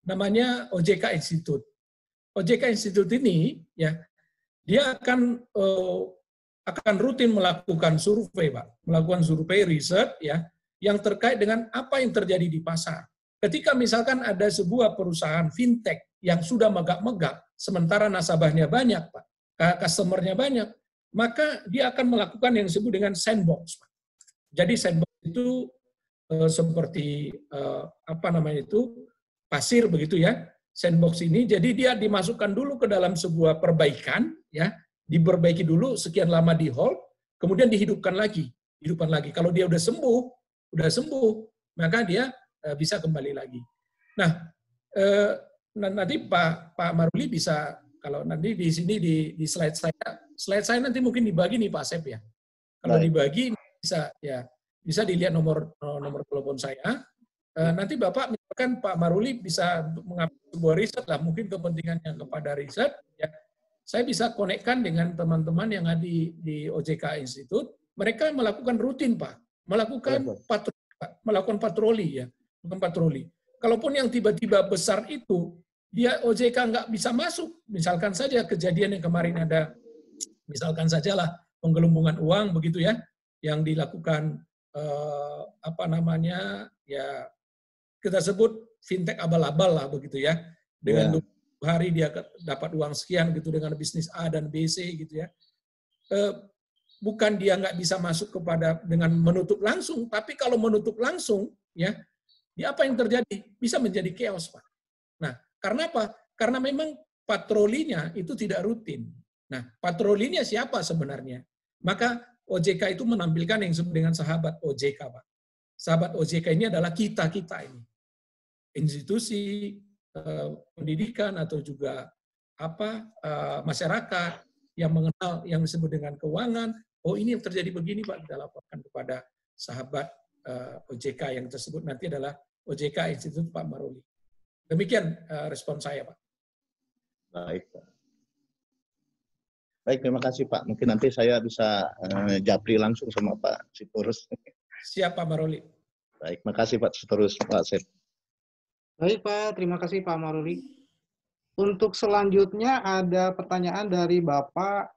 namanya OJK Institute. OJK Institute ini, ya, dia akan rutin melakukan survei, Pak, melakukan survei riset, ya, yang terkait dengan apa yang terjadi di pasar. Ketika misalkan ada sebuah perusahaan fintech yang sudah megap-megap, sementara nasabahnya banyak, Pak, customer-nya banyak, maka dia akan melakukan yang disebut dengan sandbox. Jadi sandbox itu seperti pasir begitu ya. Sandbox ini jadi dia dimasukkan dulu ke dalam sebuah perbaikan, ya, diperbaiki dulu sekian lama di hold, kemudian dihidupkan lagi. Kalau dia udah sembuh, maka dia bisa kembali lagi. Nah, nanti Pak Maruli bisa, kalau nanti di sini di slide saya nanti mungkin dibagi nih Pak Asep ya. Kalau dibagi bisa dilihat nomor telepon saya. Nanti Bapak misalkan Pak Maruli bisa mengambil sebuah riset lah, mungkin kepentingannya kepada riset. Ya, saya bisa konekkan dengan teman-teman yang ada di OJK Institute. Mereka melakukan rutin Pak, melakukan patroli ya, bukan patroli. Kalaupun yang tiba-tiba besar itu, dia OJK nggak bisa masuk. Misalkan saja kejadian yang kemarin ada, misalkan sajalah penggelembungan uang begitu ya, yang dilakukan ya kita sebut fintech abal-abal lah begitu ya. Dengan 20 hari dia dapat uang sekian gitu dengan bisnis A dan B, C gitu ya. Bukan dia nggak bisa masuk dengan menutup langsung, tapi kalau menutup langsung ya, apa yang terjadi? Bisa menjadi chaos, Pak. Nah, karena apa? Karena memang patrolinya itu tidak rutin. Nah, patrolinya siapa sebenarnya? Maka OJK itu menampilkan yang disebut dengan sahabat OJK, Pak. Sahabat OJK ini adalah kita-kita ini. Institusi pendidikan atau juga masyarakat yang mengenal yang disebut dengan keuangan. Oh, ini yang terjadi begini, Pak. Kita laporkan kepada sahabat OJK yang tersebut nanti adalah OJK Institute Pak Maruli. Demikian respon saya, Pak. Baik, Pak. Baik, terima kasih, Pak. Mungkin nanti saya bisa japri langsung sama Pak Sitorus. Siap, Pak Maruli. Baik, makasih Pak Sitorus, Pak Asep. Baik, Pak. Terima kasih, Pak Maruli. Untuk selanjutnya ada pertanyaan dari Bapak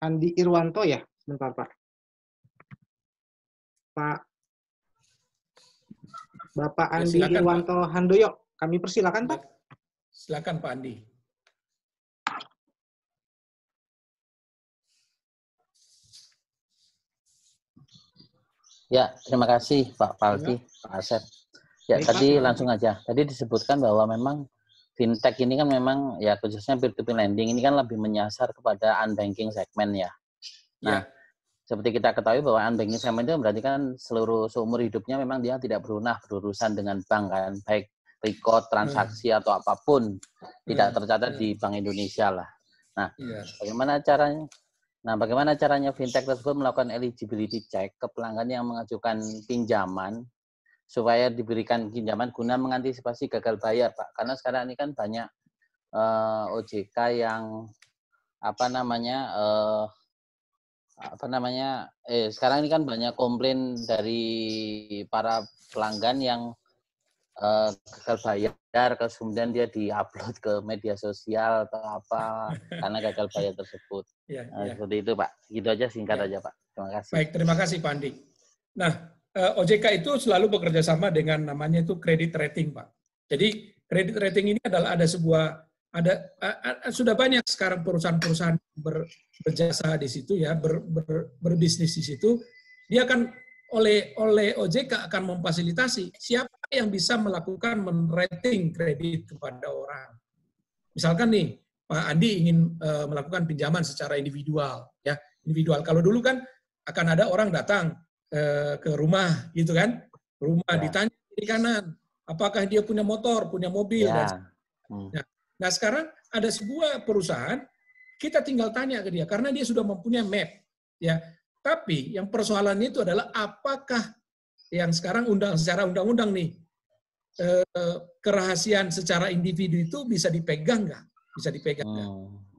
Andi Irwanto ya. Sebentar, Pak. Bapak Andi ya, Irwanto Pak Handoyo. Kami persilakan, Pak. Silakan, Pak Andi. Ya, terima kasih Pak Palti, Pak Asep. Ya, tadi langsung aja. Tadi disebutkan bahwa memang fintech ini kan memang ya khususnya peer-to-peer lending ini kan lebih menyasar kepada unbanking segmen ya. Nah, seperti kita ketahui bahwa unbanking segmen itu berarti kan seumur hidupnya memang dia tidak berurusan dengan bank kan, baik record, transaksi atau apapun tidak tercatat di Bank Indonesia lah. Nah, bagaimana caranya fintech tersebut melakukan eligibility check ke pelanggan yang mengajukan pinjaman supaya diberikan pinjaman guna mengantisipasi gagal bayar, Pak. Karena sekarang ini kan banyak OJK yang sekarang ini kan banyak komplain dari para pelanggan yang gagal bayar, kemudian dia diupload ke media sosial atau apa karena gagal bayar tersebut. Seperti itu Pak. Gitu aja, singkat aja Pak. Terima kasih. Baik, terima kasih Pak Andi. Nah, OJK itu selalu bekerja sama dengan namanya itu credit rating Pak. Jadi credit rating ini adalah sudah banyak sekarang perusahaan-perusahaan berjasa di situ ya, berbisnis di situ. Dia akan oleh OJK akan memfasilitasi siapa yang bisa melakukan men-rating kredit kepada orang. Misalkan nih, Pak Andi ingin melakukan pinjaman secara individual, ya individual. Kalau dulu kan akan ada orang datang ke rumah, gitu kan? Rumah ditanya kiri kanan, apakah dia punya motor, punya mobil. Nah, sekarang ada sebuah perusahaan, kita tinggal tanya ke dia karena dia sudah mempunyai map, ya. Tapi yang persoalannya itu adalah apakah yang sekarang secara undang-undang nih kerahasiaan secara individu itu bisa dipegang nggak? Bisa dipegang nggak?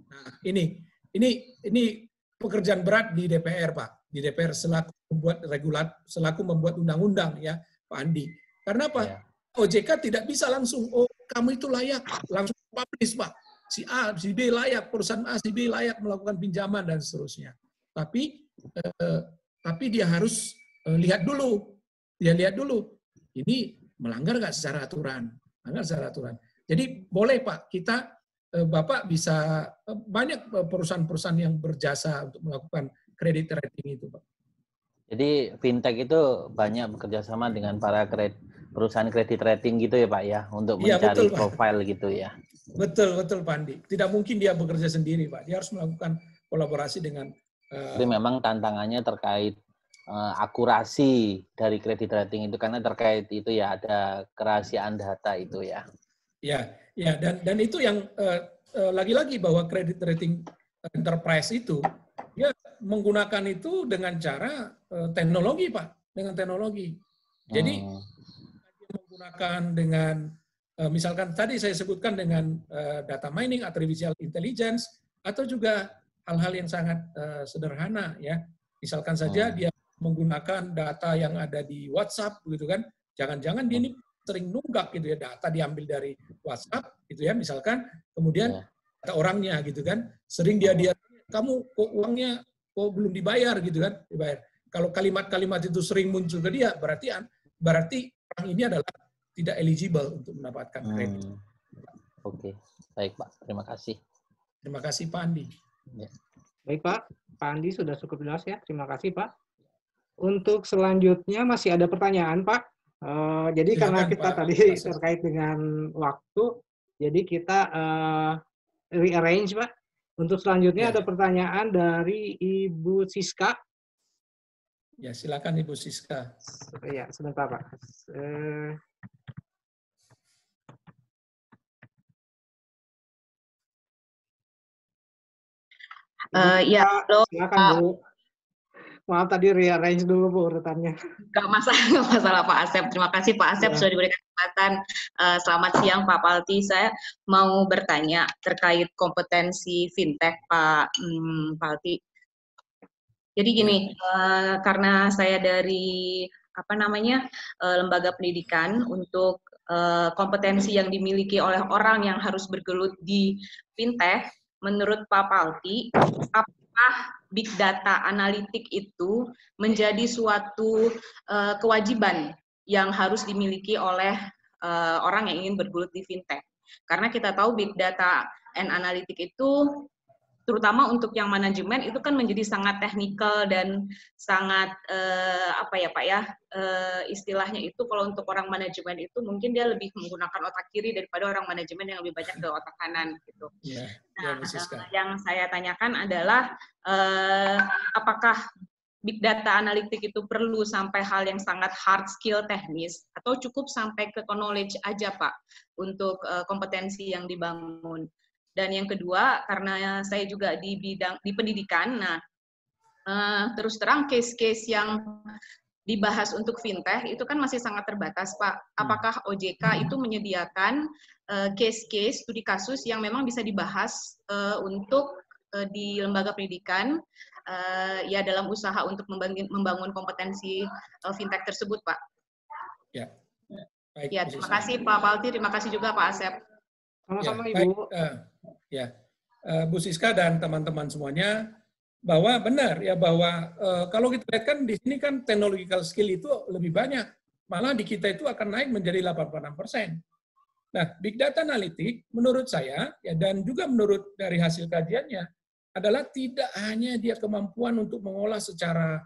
Nah, ini pekerjaan berat di DPR Pak, di DPR selaku membuat undang-undang ya Pak Andi. Karena apa? OJK tidak bisa langsung kamu itu layak langsung publish Pak. Si A, si B layak, perusahaan A, si B layak melakukan pinjaman dan seterusnya. Tapi dia harus lihat dulu. Dia lihat dulu. Ini melanggar nggak secara aturan? Melanggar secara aturan. Jadi boleh Pak, Bapak bisa banyak perusahaan-perusahaan yang berjasa untuk melakukan credit rating itu Pak. Jadi fintech itu banyak bekerja sama dengan para perusahaan kredit rating gitu ya Pak ya, untuk mencari profil gitu ya. Betul Pak Andi. Tidak mungkin dia bekerja sendiri Pak. Dia harus melakukan kolaborasi dengan. Jadi memang tantangannya terkait akurasi dari kredit rating itu karena terkait itu ya ada kerahasiaan data itu ya. Ya dan itu yang lagi-lagi bahwa kredit rating enterprise itu dia menggunakan itu dengan cara teknologi Pak, dengan teknologi. Jadi dia menggunakan dengan misalkan tadi saya sebutkan dengan data mining, artificial intelligence, atau juga hal-hal yang sangat sederhana ya. Misalkan saja dia menggunakan data yang ada di WhatsApp gitu kan. Jangan-jangan dia ini sering nunggak gitu ya, data diambil dari WhatsApp gitu ya misalkan, kemudian data orangnya gitu kan. Sering dia kamu kok uangnya kok belum dibayar gitu kan, dibayar. Kalau kalimat-kalimat itu sering muncul ke dia, berarti orang ini adalah tidak eligible untuk mendapatkan kredit. Oke, baik Pak. Terima kasih. Terima kasih Pak Andi. Ya. Baik Pak Andi sudah cukup jelas ya. Terima kasih Pak. Untuk selanjutnya masih ada pertanyaan Pak. Jadi silakan, karena kita Pak, tadi terkait dengan waktu, jadi kita rearrange Pak. Untuk selanjutnya ada pertanyaan dari Ibu Siska. Ya, silakan Ibu Siska. Ya, sebentar Pak. Ya, halo. Silakan Bu. Maaf tadi rearrange dulu Bu urutannya. Gak masalah Pak Asep. Terima kasih Pak Asep sudah diberikan kesempatan. Selamat siang Pak Palti. Saya mau bertanya terkait kompetensi fintech Pak Palti. Jadi gini, karena saya dari lembaga pendidikan, untuk kompetensi yang dimiliki oleh orang yang harus bergelut di fintech, menurut Pak Palti, apakah big data analitik itu menjadi suatu kewajiban yang harus dimiliki oleh orang yang ingin bergelut di fintech? Karena kita tahu big data and analitik itu, terutama untuk yang manajemen, itu kan menjadi sangat teknikal dan sangat istilahnya itu kalau untuk orang manajemen itu mungkin dia lebih menggunakan otak kiri daripada orang manajemen yang lebih banyak ke otak kanan gitu. Yang saya tanyakan adalah apakah big data analitik itu perlu sampai hal yang sangat hard skill teknis atau cukup sampai ke knowledge aja Pak untuk kompetensi yang dibangun? Dan yang kedua, karena saya juga di bidang di pendidikan, terus terang case-case yang dibahas untuk fintech itu kan masih sangat terbatas, Pak. Apakah OJK itu menyediakan case-case, studi kasus yang memang bisa dibahas untuk di lembaga pendidikan, ya dalam usaha untuk membangun kompetensi fintech tersebut, Pak? Ya, Baik, Ya, Bu terima Siska. kasih Pak Palti, terima kasih juga Pak Asep. Sama-sama Ya, Ibu. baik. Bu Siska dan teman-teman semuanya, bahwa benar ya bahwa kalau kita lihat kan di sini kan technological skill itu lebih banyak, malah di kita itu akan naik menjadi 86%. Nah, big data analytic menurut saya ya dan juga menurut dari hasil kajiannya adalah tidak hanya dia kemampuan untuk mengolah secara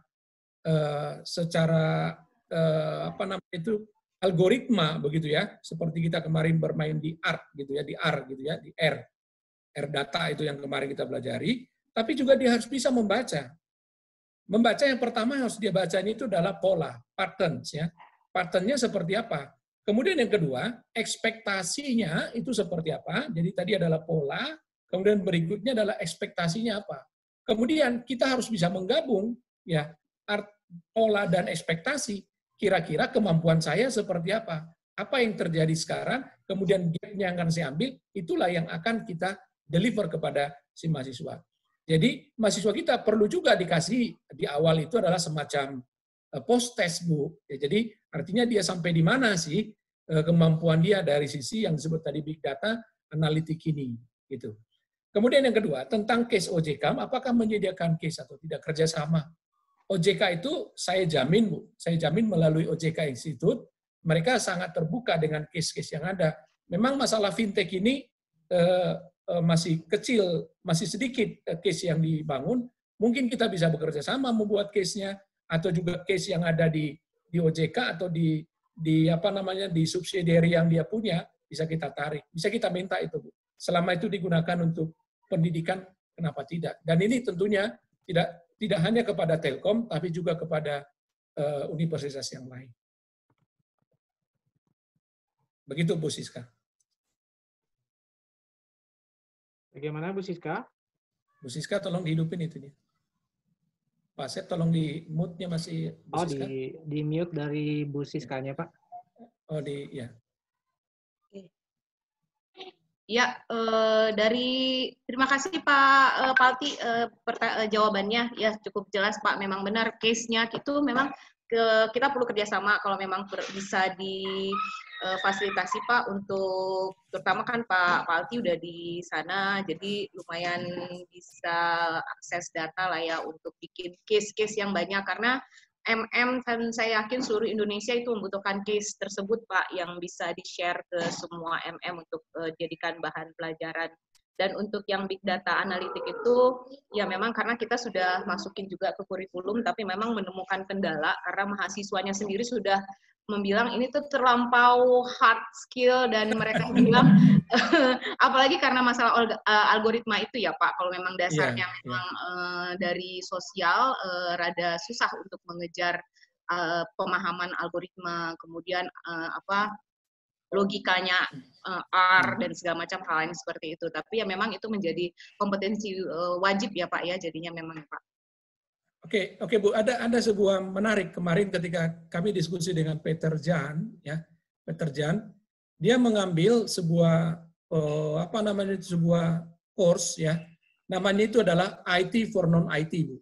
apa namanya itu algoritma begitu ya, seperti kita kemarin bermain di R gitu ya, di R gitu ya, di R data itu yang kemarin kita pelajari, tapi juga dia harus bisa membaca. Membaca yang pertama yang harus dia baca itu adalah pola, patterns ya. Patternnya seperti apa? Kemudian yang kedua, ekspektasinya itu seperti apa? Jadi tadi adalah pola, kemudian berikutnya adalah ekspektasinya apa? Kemudian kita harus bisa menggabung ya pola dan ekspektasi. Kira-kira kemampuan saya seperti apa? Apa yang terjadi sekarang? Kemudian gap-nya yang akan saya ambil, itulah yang akan kita deliver kepada si mahasiswa. Jadi mahasiswa kita perlu juga dikasih di awal itu adalah semacam post-test, Bu. Ya, jadi artinya dia sampai di mana sih kemampuan dia dari sisi yang disebut tadi big data analitik ini. Gitu. Kemudian yang kedua, tentang case OJK, apakah menyediakan case atau tidak kerjasama? OJK itu saya jamin, Bu, saya jamin melalui OJK Institute, mereka sangat terbuka dengan case-case yang ada. Memang masalah fintech ini masih kecil, masih sedikit case yang dibangun, mungkin kita bisa bekerja sama membuat case-nya, atau juga case yang ada di OJK atau di apa namanya di subsidiary yang dia punya, bisa kita tarik, bisa kita minta itu, Bu. Selama itu digunakan untuk pendidikan, kenapa tidak? Dan ini tentunya tidak hanya kepada Telkom, tapi juga kepada universitas yang lain. Begitu, Bu Siska. Bagaimana Bu Siska? Bu Siska tolong dihidupin itu dia. Pak Asep tolong di mute-nya masih Bu Siska. Di mute dari Bu Siskanya, Pak. Oh, ya. Ya, terima kasih Pak Palti jawabannya ya cukup jelas Pak. Memang benar case-nya itu memang kita perlu kerjasama kalau memang bisa difasilitasi Pak untuk terutama kan Pak Palti udah di sana jadi lumayan bisa akses data lah ya untuk bikin case-case yang banyak karena dan saya yakin seluruh Indonesia itu membutuhkan case tersebut Pak yang bisa di-share ke semua untuk jadikan bahan pelajaran. Dan untuk yang big data analitik itu ya memang karena kita sudah masukin juga ke kurikulum tapi memang menemukan kendala karena mahasiswanya sendiri sudah membilang ini tuh terlampau hard skill dan mereka bilang apalagi karena masalah algoritma itu ya Pak kalau memang dasarnya memang dari sosial rada susah untuk mengejar pemahaman algoritma kemudian logikanya R dan segala macam hal lain seperti itu tapi ya memang itu menjadi kompetensi wajib ya Pak ya jadinya memang Pak. Oke Bu, ada sebuah menarik kemarin ketika kami diskusi dengan Peter Jan, ya Peter Jan, dia mengambil sebuah sebuah course ya, namanya itu adalah IT for non IT Bu.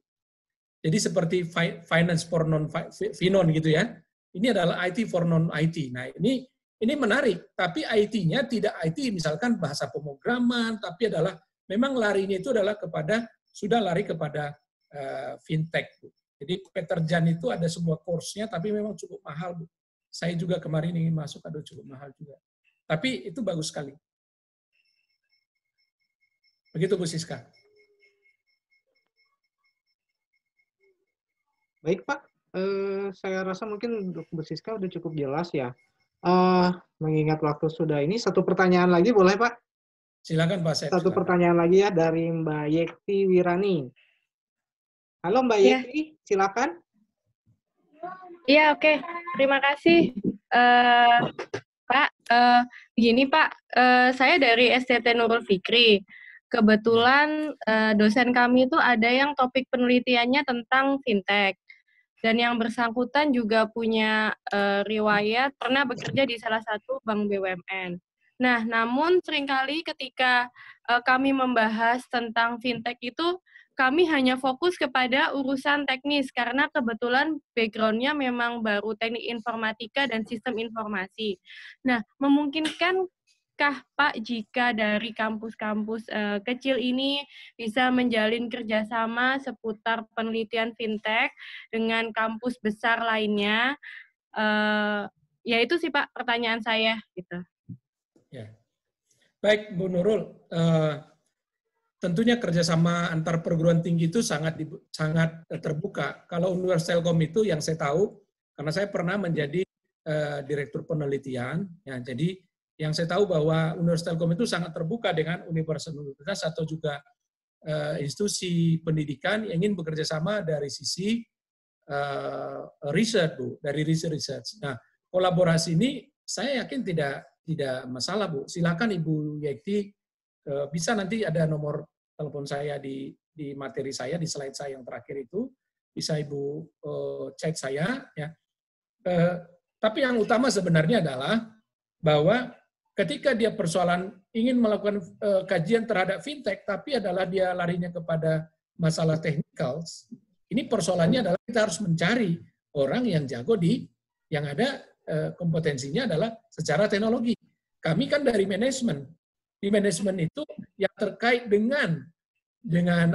Jadi seperti finance for non finon gitu ya. Ini adalah IT for non IT. Nah ini menarik, tapi IT-nya tidak IT misalkan bahasa pemrograman, tapi adalah memang larinya itu adalah sudah lari kepada fintech, Bu. Jadi Peter Jan itu ada sebuah course-nya, tapi memang cukup mahal, Bu. Saya juga kemarin ingin masuk, cukup mahal juga. Tapi itu bagus sekali. Begitu, Bu Siska. Baik, Pak. Saya rasa mungkin untuk Bu Siska udah cukup jelas ya. Mengingat waktu sudah ini, satu pertanyaan lagi boleh, Pak? Silakan, Pak Sep. Satu pertanyaan lagi ya dari Mbak Yekti Wirani. Halo Mbak Yekti, silakan. Iya, oke. Terima kasih, Pak. Begini, Pak. Saya dari STT Nurul Fikri. Kebetulan dosen kami itu ada yang topik penelitiannya tentang fintech. Dan yang bersangkutan juga punya riwayat pernah bekerja di salah satu bank BUMN. Nah, namun seringkali ketika kami membahas tentang fintech itu, kami hanya fokus kepada urusan teknis karena kebetulan background-nya memang baru teknik informatika dan sistem informasi. Nah, memungkinkankah Pak jika dari kampus-kampus kecil ini bisa menjalin kerjasama seputar penelitian fintech dengan kampus besar lainnya? Ya itu sih Pak pertanyaan saya gitu. Ya. Baik Bu Nurul, tentunya kerjasama antar perguruan tinggi itu sangat terbuka. Kalau Universitas Telkom itu yang saya tahu, karena saya pernah menjadi direktur penelitian, ya, jadi yang saya tahu bahwa Universitas Telkom itu sangat terbuka dengan universitas atau juga institusi pendidikan yang ingin bekerja sama dari sisi riset, Bu, dari research. Nah, kolaborasi ini saya yakin tidak masalah, Bu. Silakan Ibu Yekti, bisa nanti ada nomor telepon saya di materi saya, di slide saya yang terakhir itu, bisa Ibu chat saya. Ya. Tapi yang utama sebenarnya adalah bahwa ketika dia persoalan ingin melakukan kajian terhadap fintech, tapi adalah dia larinya kepada masalah technical, ini persoalannya adalah kita harus mencari orang yang jago yang ada kompetensinya adalah secara teknologi. Kami kan dari manajemen. Di manajemen itu yang terkait dengan dengan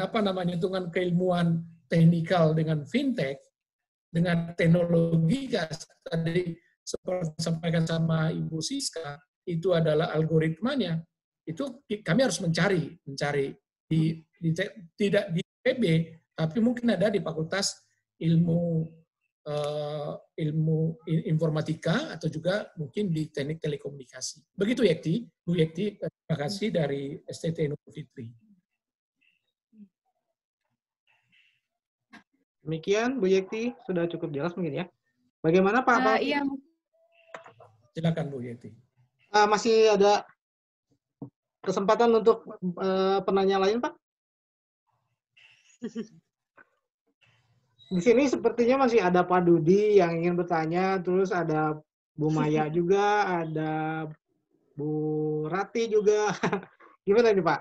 keilmuan teknikal, dengan fintech, dengan teknologi tadi seperti disampaikan sama Ibu Siska, itu adalah algoritmanya. Itu kami harus mencari tidak di PB, tapi mungkin ada di Fakultas Ilmu Informatika atau juga mungkin di Teknik Telekomunikasi. Begitu Yekti, Bu Yekti, terima kasih dari STT Nurul Fikri. Demikian Bu Yekti, sudah cukup jelas mungkin ya. Bagaimana Pak? Iya. Silakan Bu Yekti. Masih ada kesempatan untuk penanya lain Pak? Di sini sepertinya masih ada Pak Dudi yang ingin bertanya, terus ada Bu Maya juga, ada Bu Rati juga. Gimana nih Pak?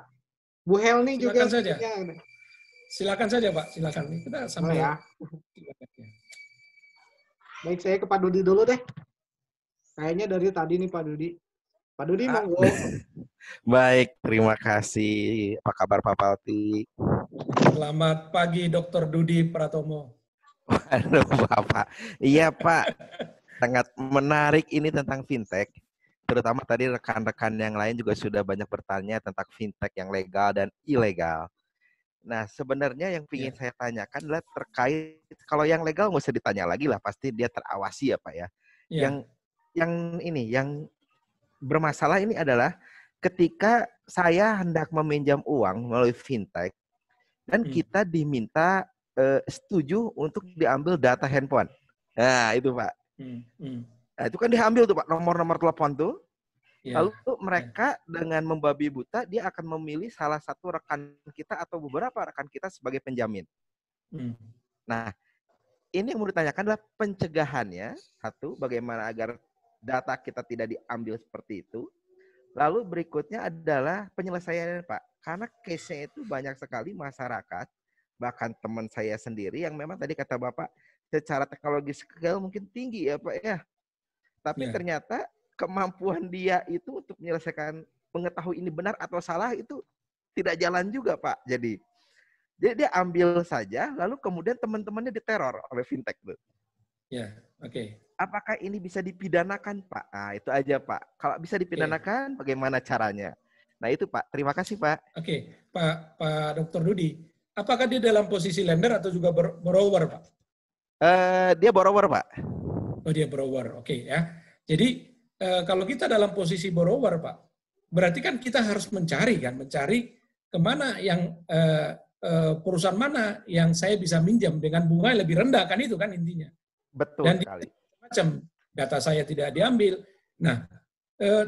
Bu Helni juga. Silakan saja Pak, silakan. Kita sampai ya. Baik, saya ke Pak Dudi dulu deh. Kayaknya dari tadi nih Pak Dudi. Pak Dudi monggo. Baik, terima kasih. Apa kabar Pak Palti? Selamat pagi Dr. Dudi Pratomo. Waduh Bapak. Iya Pak, sangat menarik ini tentang fintech. Terutama tadi rekan-rekan yang lain juga sudah banyak bertanya tentang fintech yang legal dan ilegal. Nah sebenarnya yang ingin saya tanyakan adalah terkait, kalau yang legal nggak usah ditanya lagi lah, pasti dia terawasi ya Pak ya. Yang bermasalah ini adalah ketika saya hendak meminjam uang melalui fintech dan kita diminta setuju untuk diambil data handphone. Nah, itu Pak. Nah, itu kan diambil tuh Pak, nomor-nomor telepon tuh. Lalu mereka dengan membabi buta, dia akan memilih salah satu rekan kita atau beberapa rekan kita sebagai penjamin. Nah, ini yang mau ditanyakan adalah pencegahannya. Satu, bagaimana agar data kita tidak diambil seperti itu. Lalu berikutnya adalah penyelesaiannya Pak. Karena case-nya itu banyak sekali masyarakat, bahkan teman saya sendiri yang memang tadi kata Bapak, secara teknologi skill mungkin tinggi ya Pak ya. Tapi ternyata kemampuan dia itu untuk menyelesaikan, mengetahui ini benar atau salah itu tidak jalan juga Pak. Jadi dia ambil saja, lalu kemudian teman-temannya diteror oleh fintech tuh. Ya, oke. Apakah ini bisa dipidanakan Pak? Nah, itu aja Pak. Kalau bisa dipidanakan, bagaimana caranya? Nah itu Pak. Terima kasih Pak. Oke, Pak Dr. Dudi. Apakah dia dalam posisi lender atau juga borrower, Pak? Dia borrower, Pak. Oh, dia borrower. Oke, ya. Jadi, kalau kita dalam posisi borrower, Pak, berarti kan kita harus mencari kemana yang perusahaan mana yang saya bisa minjam dengan bunga yang lebih rendah, kan itu kan intinya. Betul sekali. Macam data saya tidak diambil. Nah,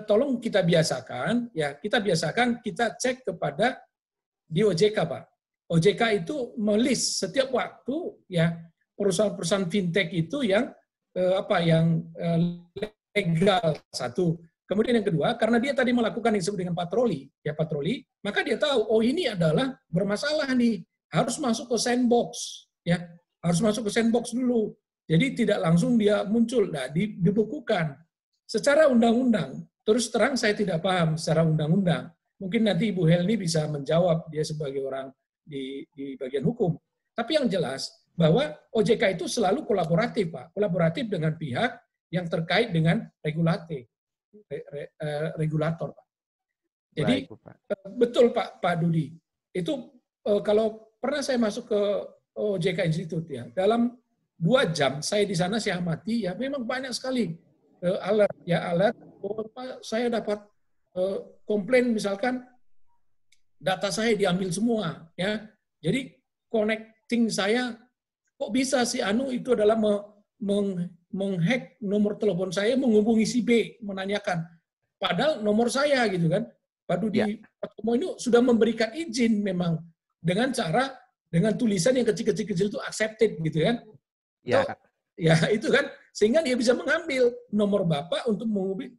tolong kita biasakan, kita cek kepada di OJK, Pak. OJK itu melis setiap waktu ya perusahaan-perusahaan fintech itu yang legal, satu. Kemudian yang kedua, karena dia tadi melakukan yang disebut dengan patroli, maka dia tahu, oh ini adalah bermasalah nih, harus masuk ke sandbox, ya, harus masuk ke sandbox dulu. Jadi tidak langsung dia muncul, nah, dibukukan secara undang-undang. Terus terang saya tidak paham secara undang-undang. Mungkin nanti Ibu Helni bisa menjawab, dia sebagai orang di bagian hukum. Tapi yang jelas bahwa OJK itu selalu kolaboratif, Pak. Kolaboratif dengan pihak yang terkait dengan regulator, Pak. Jadi Baik, Pak. Betul Pak Dudi. Itu kalau pernah saya masuk ke OJK Institute, ya, dalam 2 jam saya di sana, saya amati, ya memang banyak sekali alert. Saya dapat komplain, misalkan data saya diambil semua, ya. Jadi connecting saya, kok bisa si Anu itu adalah menghack nomor telepon saya, menghubungi si B, menanyakan. Padahal nomor saya gitu kan. Pak Dudi Pratomo ini sudah memberikan izin memang dengan tulisan yang kecil-kecil itu accepted gitu kan. Ya. Ya itu kan, sehingga dia bisa mengambil nomor Bapak untuk menghubungi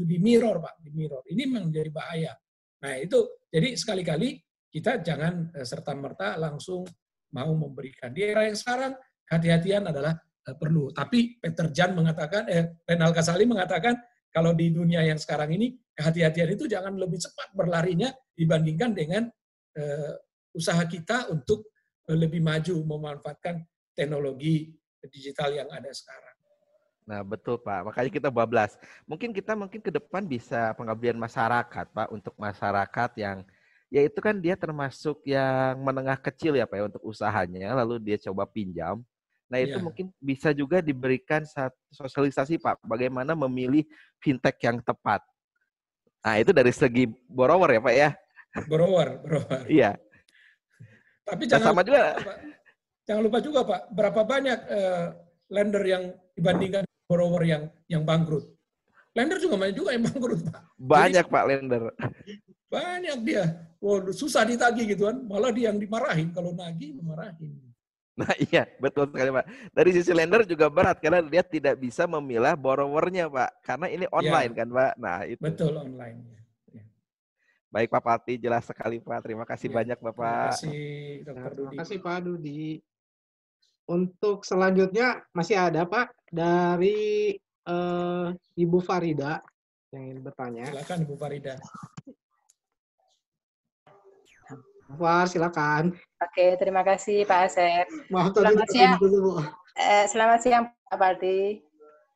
di mirror, Pak, di mirror. Ini memang menjadi bahaya. Nah, itu jadi sekali-kali kita jangan serta-merta langsung mau memberikan. Di era yang sekarang hati-hatian adalah perlu. Tapi Peter Jan mengatakan, Renal Kasali mengatakan kalau di dunia yang sekarang ini kehati-hatian itu jangan lebih cepat berlarinya dibandingkan dengan usaha kita untuk lebih maju memanfaatkan teknologi digital yang ada sekarang. Nah, betul Pak. Makanya kita bablas. Mungkin kita ke depan bisa pengabdian masyarakat, Pak, untuk masyarakat yang ya itu kan dia termasuk yang menengah kecil ya Pak ya, untuk usahanya, lalu dia coba pinjam. Nah, itu mungkin bisa juga diberikan sosialisasi Pak, bagaimana memilih fintech yang tepat. Nah, itu dari segi borrower ya Pak ya. Borrower. Iya. Tapi jangan lupa juga Pak, berapa banyak lender yang dibandingkan borrower yang bangkrut. Lender juga banyak juga yang bangkrut, Pak. Banyak Pak lender. Banyak dia. Susah ditagih gitu kan. Malah dia yang dimarahin. Kalau nagih, dimarahin. Nah iya, betul sekali Pak. Dari sisi lender juga berat, karena dia tidak bisa memilah borrowernya Pak. Karena ini online kan Pak. Nah itu. Betul, online. Ya. Baik Pak Palti, jelas sekali Pak. Terima kasih banyak Bapak. Terima kasih Dr. Dudi. Terima kasih Pak Dudi. Untuk selanjutnya masih ada Pak dari Ibu Farida yang ingin bertanya. Silakan Ibu Farida. Wah, silakan. Oke, terima kasih Pak Asep. Maaf, selamat siang. Selamat siang Pak Palti.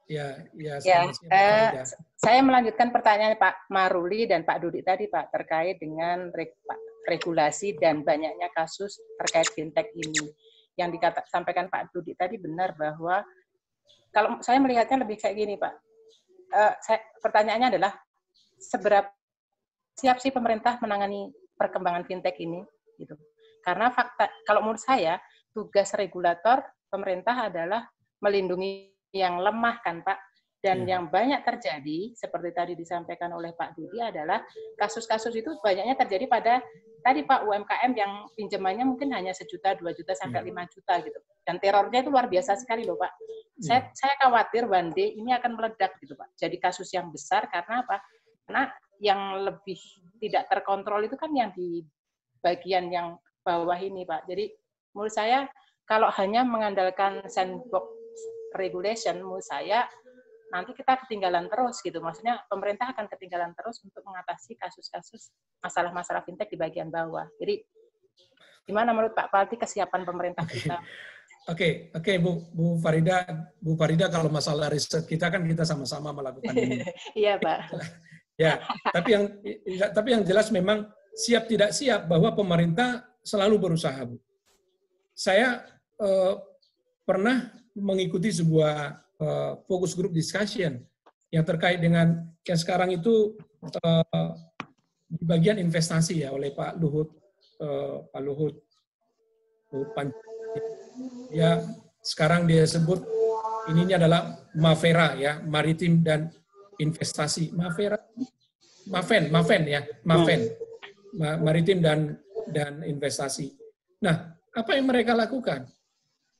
Ya, selamat siang. Saya melanjutkan pertanyaan Pak Maruli dan Pak Dudi tadi Pak terkait dengan regulasi dan banyaknya kasus terkait fintech ini. Yang disampaikan Pak Dudi tadi benar bahwa kalau saya melihatnya lebih kayak gini Pak. Pertanyaannya adalah seberapa siap sih pemerintah menangani perkembangan fintech ini gitu. Karena fakta kalau menurut saya tugas regulator pemerintah adalah melindungi yang lemah kan Pak, dan yang banyak terjadi seperti tadi disampaikan oleh Pak Dudi adalah kasus-kasus itu banyaknya terjadi pada tadi Pak UMKM yang pinjamannya mungkin hanya 1 juta, 2 juta sampai 5 juta gitu. Dan terornya itu luar biasa sekali loh Pak. Saya khawatir one day ini akan meledak gitu Pak. Jadi kasus yang besar karena apa? Karena yang lebih tidak terkontrol itu kan yang di bagian yang bawah ini Pak. Jadi menurut saya kalau hanya mengandalkan sandbox regulation, menurut saya nanti kita ketinggalan terus gitu. Maksudnya pemerintah akan ketinggalan terus untuk mengatasi kasus-kasus masalah-masalah fintech di bagian bawah. Jadi gimana menurut Pak Palti kesiapan pemerintah kita? Oke, Bu Farida, kalau masalah riset kita kan kita sama-sama melakukan ini. Iya Pak. Ya, tapi yang jelas memang siap tidak siap bahwa pemerintah selalu berusaha, Bu. Saya pernah mengikuti sebuah focus group discussion yang terkait dengan yang sekarang itu di bagian investasi ya oleh Pak Luhut ya sekarang dia sebut ininya adalah Mafera ya, maritim dan investasi. Maven, maritim dan investasi. Nah, apa yang mereka lakukan?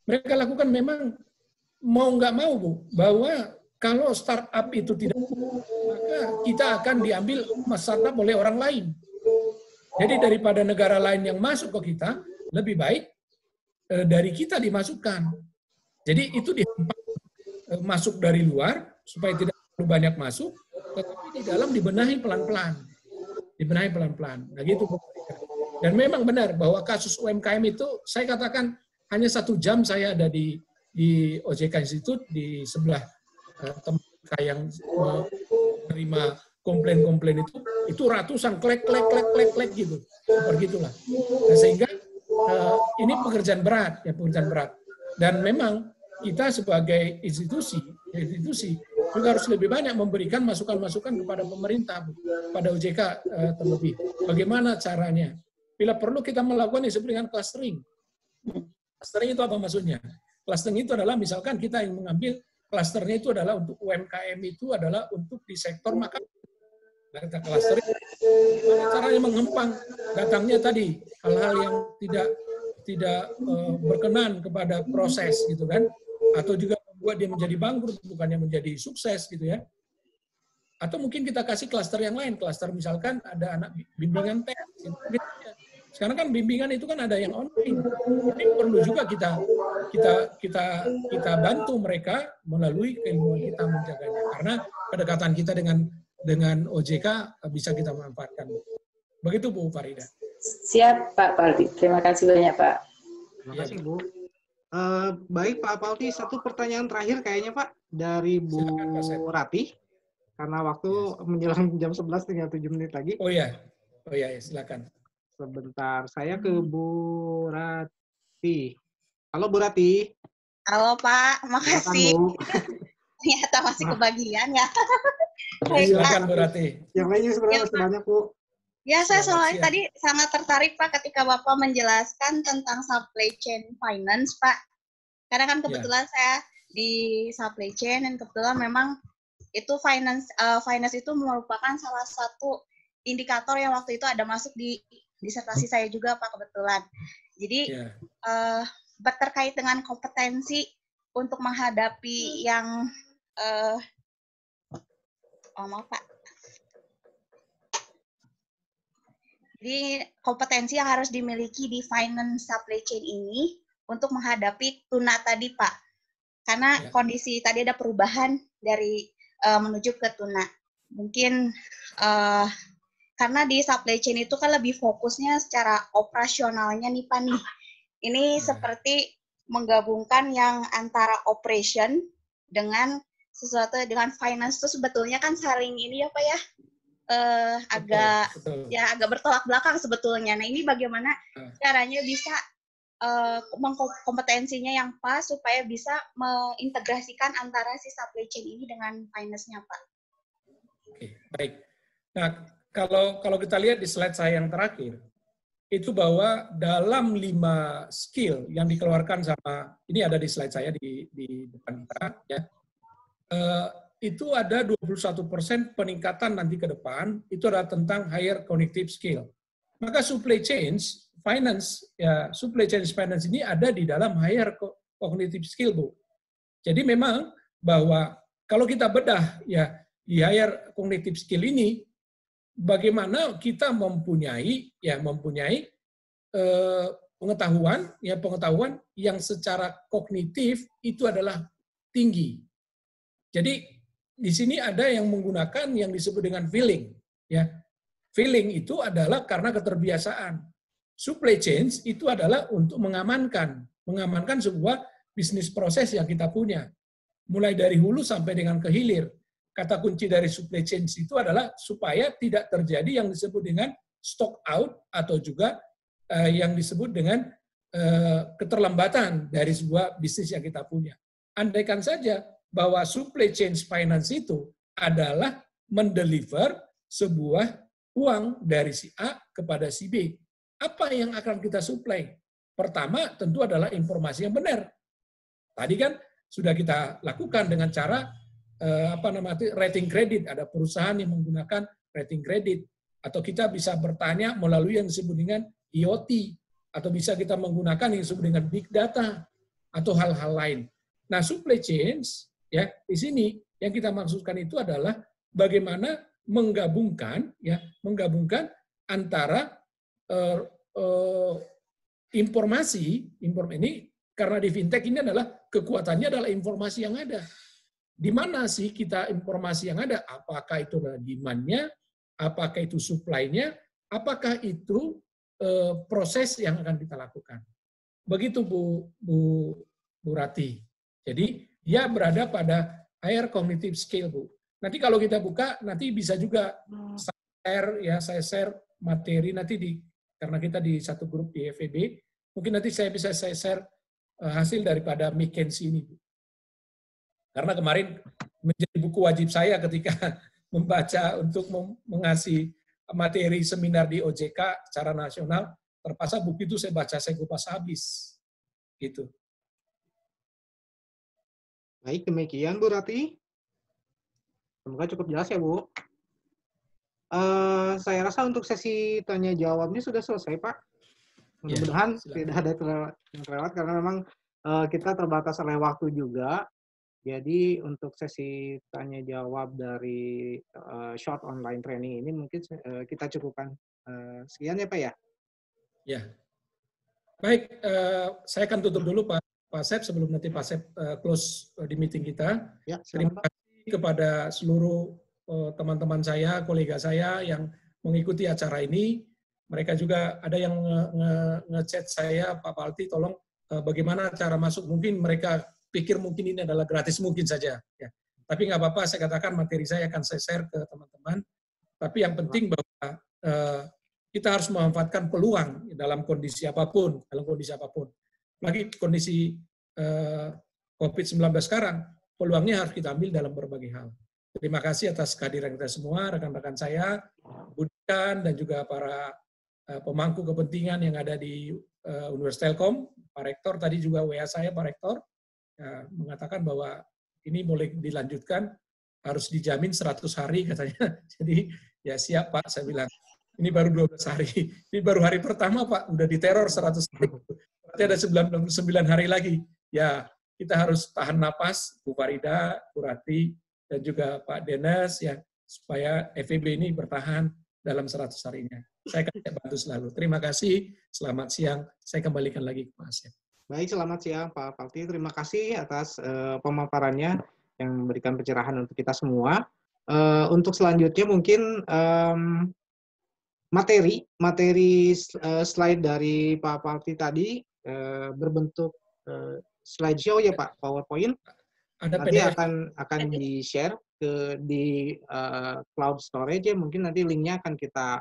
Mereka lakukan memang mau nggak mau, Bu, bahwa kalau startup itu tidak, maka kita akan diambil startup oleh orang lain. Jadi daripada negara lain yang masuk ke kita, lebih baik dari kita dimasukkan. Jadi itu masuk dari luar supaya tidak terlalu banyak masuk, tetapi di dalam dibenahi pelan-pelan. Dibenahi pelan-pelan. Nah gitu. Dan memang benar bahwa kasus UMKM itu, saya katakan hanya 1 jam saya ada di OJK Institute, di sebelah tempat saya yang menerima komplain-komplain itu ratusan klek gitu. Seperti itulah. Nah, sehingga ini pekerjaan berat. Dan memang kita sebagai institusi juga harus lebih banyak memberikan masukan-masukan kepada pemerintah, pada OJK terlebih. Bagaimana caranya? Bila perlu kita melakukan yang disebut dengan clustering. Clustering itu apa maksudnya? Clustering itu adalah misalkan kita yang mengambil clusternya itu adalah untuk UMKM itu adalah untuk di sektor makanan. Data clustering, bagaimana caranya mengempang datangnya tadi hal-hal yang tidak berkenan kepada proses gitu kan, atau juga membuat dia menjadi bangkrut bukannya menjadi sukses gitu ya. Atau mungkin kita kasih klaster yang lain, klaster misalkan ada anak bimbingan tes. Sekarang kan bimbingan itu kan ada yang online. Jadi perlu juga kita bantu mereka melalui keilmuan kita menjaganya. Karena kedekatan kita dengan OJK bisa kita manfaatkan. Begitu Bu Farida. Siap Pak Palti. Terima kasih banyak Pak. Terima kasih Bu. Baik Pak Palti, satu pertanyaan terakhir kayaknya Pak dari Bu Rati. Karena waktu menjelang jam 11 tinggal 7 menit lagi. Oh iya, silakan. Sebentar, saya ke Bu Rati. Halo Bu Rati. Halo Pak, makasih. Ternyata masih kebagian ya. Silakan Bu Rati. Yang lainnya sebenarnya masih banyak Bu. Ya, saya soalnya tadi sangat tertarik Pak ketika Bapak menjelaskan tentang supply chain finance Pak. Karena kan kebetulan saya di supply chain dan kebetulan memang itu finance itu merupakan salah satu indikator yang waktu itu ada masuk di disertasi saya juga Pak kebetulan. Jadi terkait dengan kompetensi untuk menghadapi yang maaf Pak. Jadi kompetensi yang harus dimiliki di finance supply chain ini untuk menghadapi tuna tadi Pak. Karena kondisi tadi ada perubahan dari menuju ke tuna. Mungkin karena di supply chain itu kan lebih fokusnya secara operasionalnya nih Pak nih. Ini seperti menggabungkan yang antara operation dengan sesuatu dengan finance itu sebetulnya kan saling ini ya Pak ya. Agak bertolak belakang sebetulnya. Nah, ini bagaimana caranya bisa kompetensinya yang pas supaya bisa mengintegrasikan antara si supply chain ini dengan finance-nya, Pak. Oke, baik. Nah, kalau kita lihat di slide saya yang terakhir, itu bahwa dalam 5 skill yang dikeluarkan sama, ini ada di slide saya di depan kita, ya, itu ada 21% peningkatan nanti ke depan, itu adalah tentang higher cognitive skill. Maka supply chain finance ini ada di dalam higher cognitive skill, Bu. Jadi memang bahwa kalau kita bedah ya di higher cognitive skill ini, bagaimana kita mempunyai pengetahuan yang secara kognitif itu adalah tinggi. Jadi di sini ada yang menggunakan yang disebut dengan feeling, ya. Feeling itu adalah karena keterbiasaan. Supply chain itu adalah untuk mengamankan sebuah bisnis proses yang kita punya. Mulai dari hulu sampai dengan ke hilir. Kata kunci dari supply chain itu adalah supaya tidak terjadi yang disebut dengan stock out atau juga yang disebut dengan keterlambatan dari sebuah bisnis yang kita punya. Andaikan saja bahwa supply chain finance itu adalah mendeliver sebuah uang dari si A kepada si B. Apa yang akan kita supply? Pertama, tentu adalah informasi yang benar. Tadi kan sudah kita lakukan dengan cara rating kredit. Ada perusahaan yang menggunakan rating kredit. Atau kita bisa bertanya melalui yang disebut dengan IoT. Atau bisa kita menggunakan yang disebut dengan big data. Atau hal-hal lain. Nah, supply chains, ya, di sini yang kita maksudkan itu adalah bagaimana menggabungkan antara informasi ini karena di fintech ini adalah kekuatannya adalah informasi yang ada. Di mana sih kita informasi yang ada? Apakah itu demand-nya, apakah itu supply-nya, apakah itu proses yang akan kita lakukan. Begitu Bu Rati. Jadi dia berada pada higher cognitive skill, Bu. Nanti kalau kita buka, nanti bisa juga saya share materi nanti karena kita di satu grup di FEB, mungkin nanti saya bisa share hasil daripada McKinsey ini, Bu. Karena kemarin menjadi buku wajib saya ketika membaca untuk mengasih materi seminar di OJK secara nasional, terpaksa buku itu saya baca, saya kupas habis. Gitu. Baik, demikian Bu Rati. Semoga cukup jelas ya, Bu. Saya rasa untuk sesi tanya jawabnya sudah selesai, Pak. Mudah-mudahan tidak ada yang terlewat karena memang kita terbatas oleh waktu juga. Jadi untuk sesi tanya jawab dari short online training ini mungkin kita cukupkan sekian ya, Pak ya. Ya. Baik, saya akan tutup dulu Pak Asep sebelum nanti Pak Asep close di meeting kita. Ya, terima kasih kepada seluruh teman-teman saya, kolega saya yang mengikuti acara ini. Mereka juga ada yang nge-chat saya, Pak Palti, tolong bagaimana cara masuk. Mungkin mereka pikir mungkin ini adalah gratis, mungkin saja. Ya. Tapi nggak apa-apa, saya katakan materi saya akan saya share ke teman-teman. Tapi yang penting bahwa kita harus memanfaatkan peluang dalam kondisi apapun, Lagi kondisi COVID-19 sekarang, peluangnya harus kita ambil dalam berbagai hal. Terima kasih atas kehadiran kita semua, rekan-rekan saya, Budikan, dan juga para pemangku kepentingan yang ada di Universitas Telkom, Pak Rektor, tadi juga WA saya, Pak Rektor, mengatakan bahwa ini boleh dilanjutkan, harus dijamin 100 hari katanya. Jadi ya siap Pak, saya bilang. Ini baru 12 hari. Ini baru hari pertama Pak, udah diteror 100 hari. Berarti ada 99 hari lagi. Ya, kita harus tahan napas, Bu Farida, Bu Rati, dan juga Pak Denes, ya, supaya FEB ini bertahan dalam 100 harinya. Saya akan bantu selalu. Terima kasih, selamat siang. Saya kembalikan lagi ke Pak Asep. Baik, selamat siang Pak Palti. Terima kasih atas pemaparannya yang memberikan pencerahan untuk kita semua. Untuk selanjutnya mungkin materi slide dari Pak Palti tadi berbentuk slideshow ya Pak, PowerPoint. Nanti akan di-share di cloud storage ya. Mungkin nanti linknya akan kita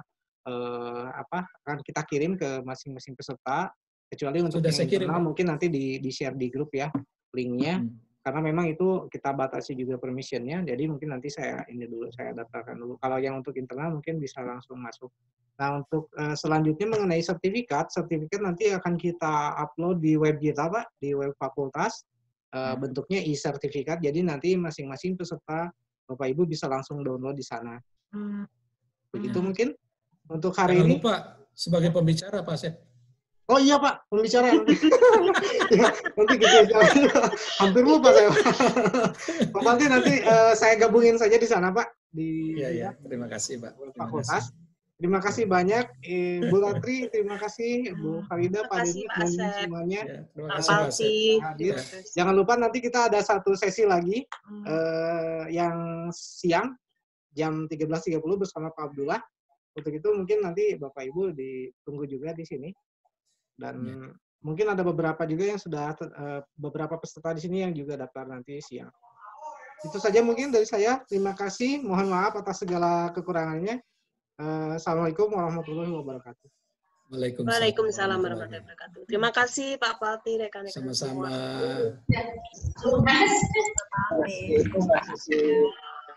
kirim ke masing-masing peserta. Kecuali untuk yang internal mungkin nanti di-share di grup ya linknya. Karena memang itu kita batasi juga permission-nya. Jadi mungkin nanti saya daftarkan dulu. Kalau yang untuk internal mungkin bisa langsung masuk. Nah, untuk selanjutnya mengenai sertifikat nanti akan kita upload di web kita Pak, di web fakultas. Bentuknya e-sertifikat. Jadi nanti masing-masing peserta Bapak Ibu bisa langsung download di sana. Begitu mungkin untuk hari ini. Jangan lupa sebagai pembicara Pak Asep. Oh iya Pak, pembicara. Ya, nanti gitu. Hampir lupa saya. Pak Palti nanti saya gabungin saja di sana Pak. Iya. Terima kasih Pak. Fakultas. Terima kasih banyak Bu Latri, terima kasih Bu Farida, Pak Denis, dan semuanya. Pak Palti. Jangan lupa nanti kita ada satu sesi lagi yang siang jam 13.30 bersama Pak Abdullah. Untuk itu mungkin nanti Bapak Ibu ditunggu juga di sini. Dan mungkin ada beberapa juga yang sudah beberapa peserta di sini yang juga daftar nanti siang. Itu saja mungkin dari saya. Terima kasih. Mohon maaf atas segala kekurangannya. Assalamualaikum warahmatullahi wabarakatuh. Waalaikumsalam warahmatullahi wabarakatuh. Terima kasih Pak Palti, rekan-rekan semua. Sama-sama.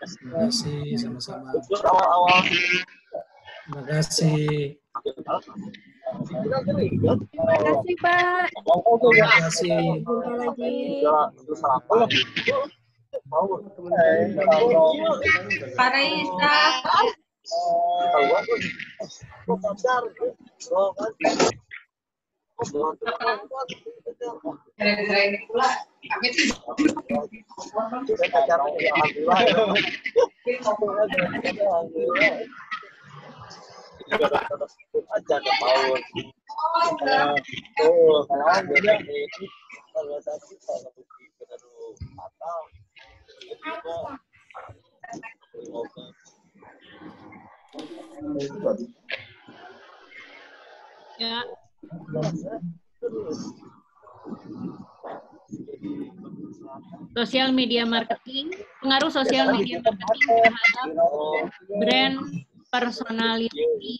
Terima kasih, sama-sama. Terima kasih. Terima kasih Pak. Terima kasih. Pak Raisa. juga tetap ikut aja ke PAUD. Kalau tadi kalau kita dulu atau ya. Sosial media marketing, pengaruh sosial media marketing terhadap brand personality.